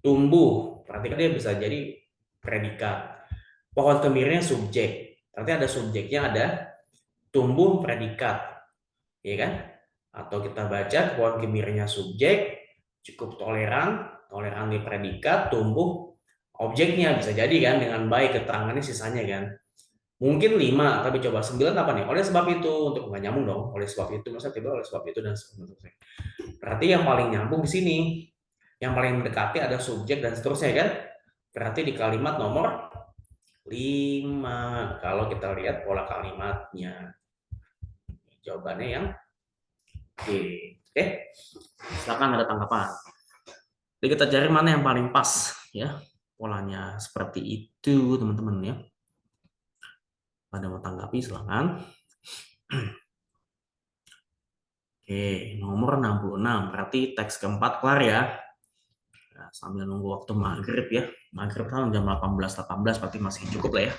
Tumbuh, berarti kan dia bisa jadi predikat. Pohon kemirinya subjek, berarti ada subjeknya, ada tumbuh predikat, ya kan? Atau kita baca pohon kemirinya subjek, cukup toleran, toleran di predikat, tumbuh objeknya bisa jadi kan dengan baik, keterangannya sisanya kan. Mungkin 5, tapi coba 9 apa nih? Oleh sebab itu, untuk nggak nyambung dong. Oleh sebab itu, masa tiba oleh sebab itu dan seterusnya. Berarti yang paling nyambung di sini, yang paling mendekati ada subjek dan seterusnya kan? Berarti di kalimat nomor 5. Kalau kita lihat pola kalimatnya, jawabannya yang D. Oke, silakan ada tanggapan. Jadi kita cari mana yang paling pas ya, polanya seperti itu teman-teman ya. Pada mau tanggapi silakan. Oke, nomor 66. Berarti teks keempat kelar ya. Nah, sambil nunggu waktu maghrib ya. Maghrib kan jam 18.18 berarti masih cukup lah ya.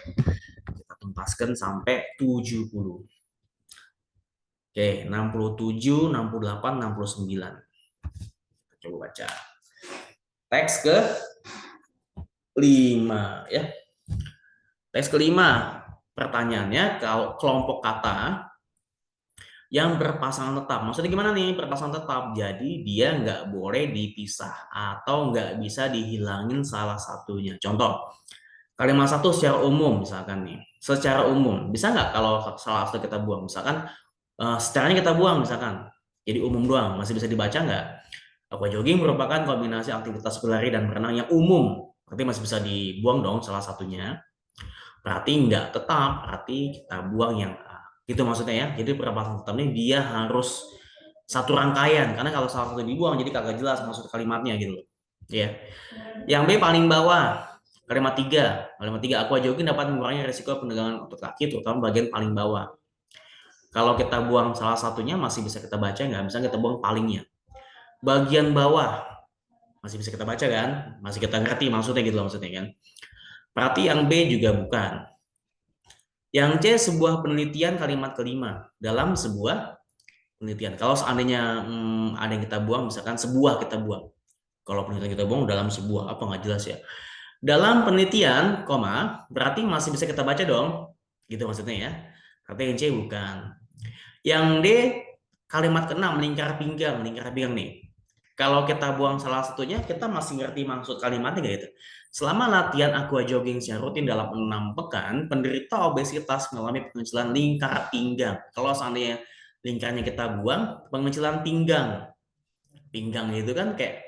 Kita tuntaskan sampai 70. Oke, 67, 68, 69. Kita coba baca. Teks ke 5 ya. Teks kelima, pertanyaannya kalau kelompok kata yang berpasangan tetap. Maksudnya gimana nih berpasangan tetap? Jadi dia nggak boleh dipisah atau nggak bisa dihilangin salah satunya. Contoh, kalimat satu secara umum misalkan nih. Secara umum, bisa nggak kalau salah satu kita buang? Misalkan secaranya kita buang misalkan. Jadi umum doang, masih bisa dibaca nggak? Aqua jogging merupakan kombinasi aktivitas berlari dan berenang yang umum. Berarti masih bisa dibuang dong salah satunya. Berarti nggak tetap, berarti kita buang yang A. Gitu maksudnya ya. Jadi perpasangan tetap ini dia harus satu rangkaian. Karena kalau salah satu dibuang jadi kagak jelas maksud kalimatnya gitu loh. Ya. Yang B paling bawah, kalimat 3. Kalimat 3, aqua jogging dapat mengurangi risiko penegangan otot kaki terutama bagian paling bawah. Kalau kita buang salah satunya masih bisa kita baca nggak? Misalnya kita buang palingnya. Bagian bawah masih bisa kita baca kan? Masih kita ngerti maksudnya gitu loh maksudnya kan. Berarti yang B juga bukan. Yang C sebuah penelitian kalimat kelima dalam sebuah penelitian. Kalau seandainya ada yang kita buang, misalkan sebuah kita buang. Kalau penelitian kita buang dalam sebuah apa nggak jelas ya. Dalam penelitian, koma, berarti masih bisa kita baca dong. Gitu maksudnya ya. Berarti yang C bukan. Yang D kalimat keenam lingkar pinggang nih. Kalau kita buang salah satunya, kita masih ngerti maksud kalimatnya nggak gitu? Selama latihan aqua jogging secara rutin dalam 6 pekan, penderita obesitas mengalami pengecilan lingkar pinggang. Kalau seandainya lingkarnya kita buang, pengecilan pinggang. Pinggang itu kan kayak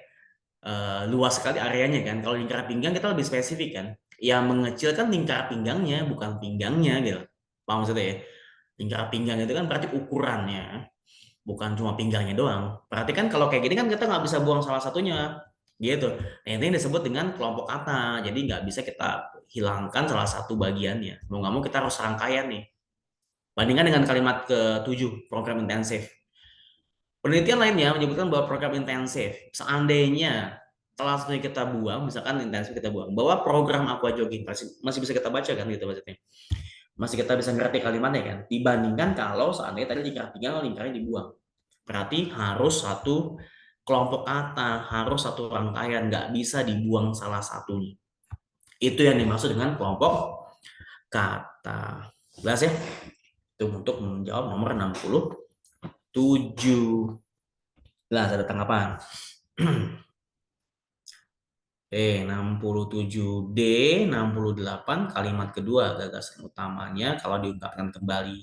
luas sekali areanya kan. Kalau lingkar pinggang kita lebih spesifik kan. Yang mengecil kan lingkar pinggangnya, bukan pinggangnya gitu. Paham maksudnya ya? Lingkar pinggang itu kan berarti ukurannya, bukan cuma pinggangnya doang. Berarti kan kalau kayak gini kan kita nggak bisa buang salah satunya, gitu. Nah, ini disebut dengan kelompok kata. Jadi nggak bisa kita hilangkan salah satu bagiannya. Mau nggak mau kita harus rangkaian nih. Bandingkan dengan kalimat ke-7, program intensif. Penelitian lainnya menyebutkan bahwa program intensif, seandainya kelasnya kita buang, misalkan intensif kita buang, bahwa program aqua jogging masih bisa kita baca kan gitu maksudnya. Masih kita bisa ngerti kalimatnya kan, dibandingkan kalau seandainya tadi lingkar pinggang lingkarnya dibuang. Berarti harus satu kelompok kata, harus satu rangkaian, nggak bisa dibuang salah satunya. Itu yang dimaksud dengan kelompok kata. Jelas ya? Itu untuk menjawab nomor 67. Jelas ada tanggapan? Oke, 67D, 68 kalimat kedua gagasan utamanya kalau diungkapkan kembali.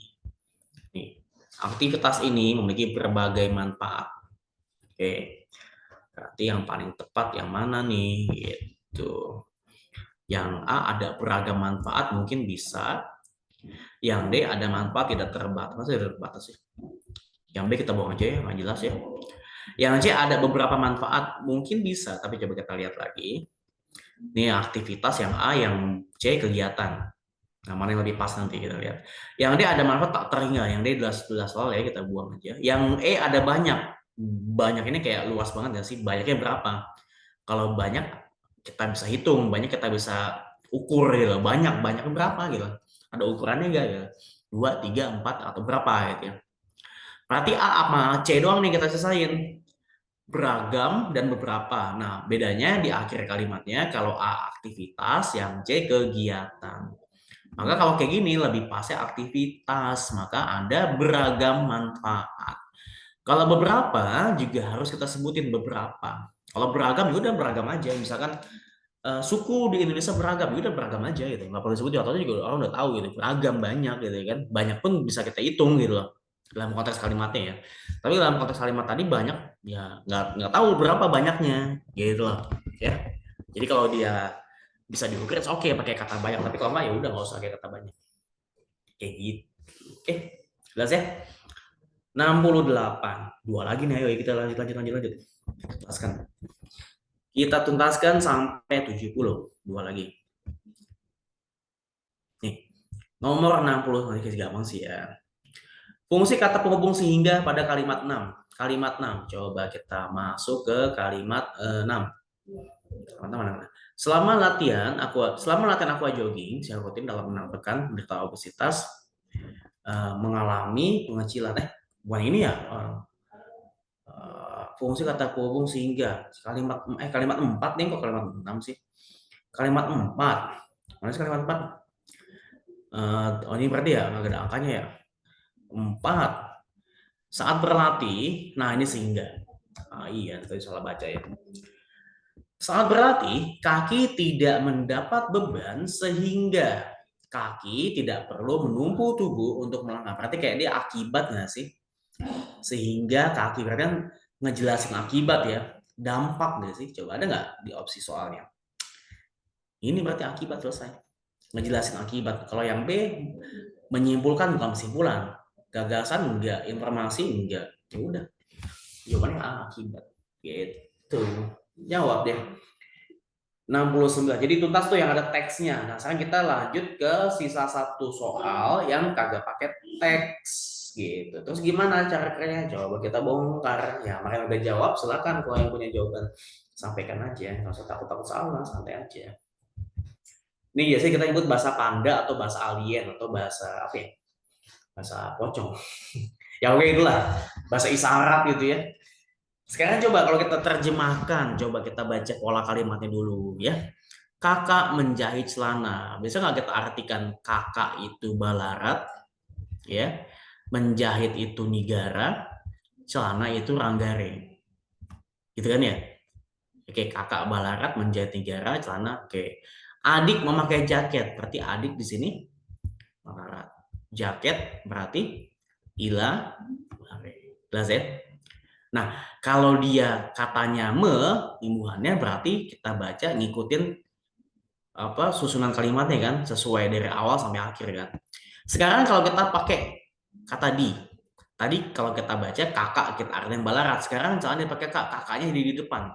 Nih, aktivitas ini memiliki berbagai manfaat. Oke, berarti yang paling tepat yang mana nih? Gitu. Yang A ada beragam manfaat mungkin bisa. Yang D ada manfaat tidak terbatas. Masih terbatas sih. Yang B kita buang aja ya, nggak jelas ya. Yang C ada beberapa manfaat mungkin bisa, tapi coba kita lihat lagi. Ini aktivitas yang A, yang C kegiatan. Nah, mana yang lebih pas nanti kita lihat. Yang D ada manfaat tak terhingga, yang D jelas soal ya kita buang aja. Yang E ada banyak. Banyak ini kayak luas banget ya sih. Banyaknya berapa? Kalau banyak kita bisa hitung, banyak kita bisa ukur gitu. Banyak berapa gitu. Ada ukurannya enggak ya? 2, 3, 4 atau berapa gitu ya. Berarti A sama C doang nih kita selesaiin. Beragam dan beberapa. Nah, bedanya di akhir kalimatnya kalau A aktivitas, yang C kegiatan. Maka kalau kayak gini lebih pasnya aktivitas, maka ada beragam manfaat. Kalau beberapa juga harus kita sebutin beberapa. Kalau beragam ya udah beragam aja. Misalkan suku di Indonesia beragam, ya udah beragam aja gitu. Nggak perlu disebutin, atau juga orang udah tahu gitu. Beragam banyak gitu kan. Banyak pun bisa kita hitung gitu loh dalam konteks kalimatnya ya. Tapi dalam konteks kalimat tadi banyak ya nggak tahu berapa banyaknya gitu loh ya. Jadi kalau dia bisa diukir, oke pakai kata banyak. Tapi kalau nggak ya udah nggak usah pakai kata banyak. Kayak gitu. Oke, jelas ya? 68. Dua lagi nih, ayo kita lanjut. Tuntaskan. Kita tuntaskan sampai 70. Dua lagi. Nih, nomor 60. Nanti kasih gampang sih ya. Fungsi kata penghubung sehingga pada kalimat 6. Kalimat 6. Coba kita masuk ke kalimat 6. Teman-teman. Selama latihan aqua jogging, saya rutin dalam 6 pekan menderita obesitas, mengalami pengecilan. Bukan ini ya. Fungsi kata penghubung sehingga kalimat 4 nih, kok kalimat 6 sih? Kalimat 4. Mana sih kalimat 4? Oh ini berarti ya nggak ada angkanya ya. 4. Saat berlatih, nah ini sehingga. Iya, tadi salah baca ya. Saat berlatih, kaki tidak mendapat beban sehingga kaki tidak perlu menumpu tubuh untuk melangkah. Berarti kayak dia akibat nggak sih? Sehingga kaki, berarti kan ngejelasin akibat ya. Dampak nggak sih? Coba ada nggak di opsi soalnya? Ini berarti akibat selesai. Ngejelasin akibat. Kalau yang B, menyimpulkan bukan kesimpulan. Gagasan enggak, informasi enggak. Ya udah. Jawabannya A, akibat. Gitu. Jawab deh. 69. Jadi tuntas tuh yang ada teksnya. Nah, sekarang kita lanjut ke sisa satu soal yang kagak pakai teks gitu. Terus gimana cara kerjanya? Coba kita bongkar. Ya, makanya udah jawab, silakan kalau yang punya jawaban sampaikan aja. Nggak usah takut-takut salah, santai aja. Ini biasanya kita nyebut bahasa panda atau bahasa alien atau bahasa apa ya? Bahasa pocong. Ya oke itulah. Bahasa isyarat gitu ya. Sekarang coba kalau kita terjemahkan, coba kita baca pola kalimatnya dulu ya. Kakak menjahit celana. Bisa nggak kita artikan kakak itu Balarat, ya, menjahit itu Nigara, celana itu Ranggare, gitu kan ya? Oke, kakak Balarat menjahit Nigara, celana. Oke, adik memakai jaket, berarti adik di sini Balarat. Jaket berarti Ila, jelas ya? Nah, kalau dia katanya imbuhannya berarti kita baca ngikutin apa susunan kalimatnya kan, sesuai dari awal sampai akhir kan. Sekarang kalau kita pakai kata di, tadi kalau kita baca kakak kita artinya balarat, sekarang jangan dipakai kak, kakaknya di depan,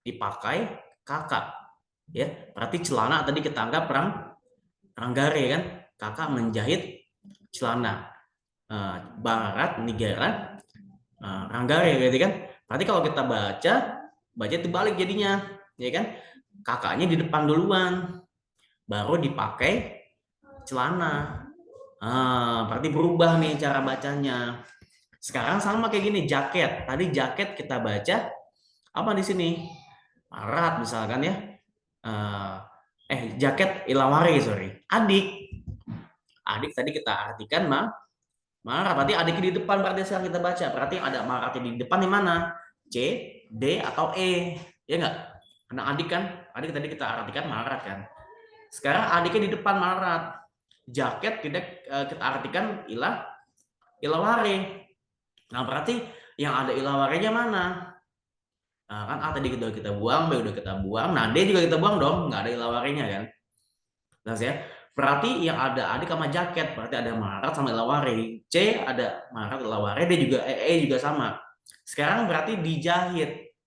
dipakai kakak, ya berarti celana tadi kita anggap ranggare kan, kakak menjahit celana. Barat negara ranggare gitu kan, berarti kalau kita baca terbalik jadinya, ya kan, kakaknya di depan duluan baru dipakai celana. Berarti berubah nih cara bacanya. Sekarang sama kayak gini, jaket. Tadi jaket kita baca apa di sini? Marat misalkan ya. Jaket Ilawari, sorry. Adik. Adik tadi kita artikan marah. Berarti adiknya di depan, berarti sekarang kita baca. Berarti ada maratnya di depan di mana? C, D, atau E. Ya enggak? Karena adik kan, adik tadi kita artikan marat kan. Sekarang adiknya di depan marat. Jaket tidak kita artikan ilawari. Nah, berarti yang ada ilawarinya mana? Nah, kan A tadi udah kita buang, B udah kita buang. Nah, D juga kita buang dong, nggak ada ilawarinya kan. Nah, ya. Berarti yang ada adik sama jaket, berarti ada marat sama ilawari. C ada marat ilawari, D juga juga sama. Sekarang berarti dijahit.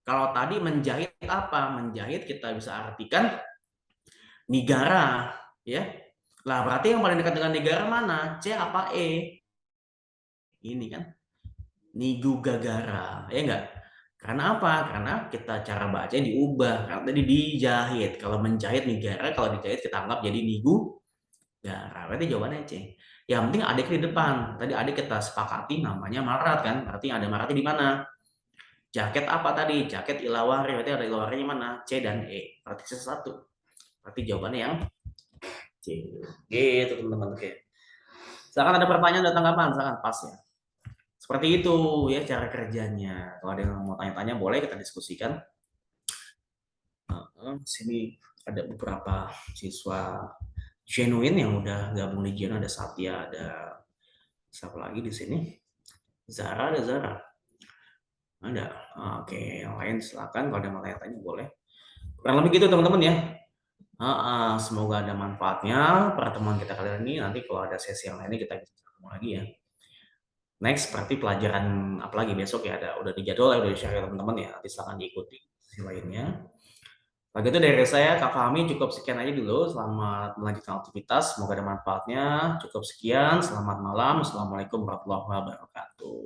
Kalau tadi menjahit apa? Menjahit kita bisa artikan negara, ya. Lah berarti yang paling dekat dengan negara mana? C apa E? Ini kan Nigu Gagara, ya enggak? Karena apa? Karena kita cara baca diubah. Karena tadi dijahit. Kalau menjahit negara, kalau dijahit kita anggap jadi Nigu Gagara. Berarti jawabannya C. Yang penting adik di depan. Tadi adik kita sepakati namanya Marat kan? Berarti ada Maratnya di mana? Jaket apa tadi? Jaket Ilawari. Berarti ada Ilawarinya mana? C dan E. Berarti satu. Berarti jawabannya yang C. Gitu teman-teman. Oke. Silakan ada pertanyaan dan tanggapan. Silakan pas ya. Seperti itu ya cara kerjanya. Kalau ada yang mau tanya-tanya boleh kita diskusikan. Sini ada beberapa siswa genuine yang udah gabung di Geno, ada Satya, ada siapa lagi di sini? Zara, ada Zara. Ada. Oke, yang lain silakan kalau ada yang mau tanya-tanya boleh. Kurang lebih gitu teman-teman ya. Semoga ada manfaatnya pertemuan kita kali ini. Nanti kalau ada sesi yang lainnya kita bisa ketemu lagi ya. Next, berarti pelajaran apa lagi besok ya, ada udah dijadwal ya, udah di-share teman-teman ya. Nanti silakan diikuti sesi lainnya. Lagi itu dari saya, Kak Fahmi, cukup sekian aja dulu. Selamat melanjutkan aktivitas, semoga ada manfaatnya. Cukup sekian, selamat malam. Assalamualaikum warahmatullahi wabarakatuh.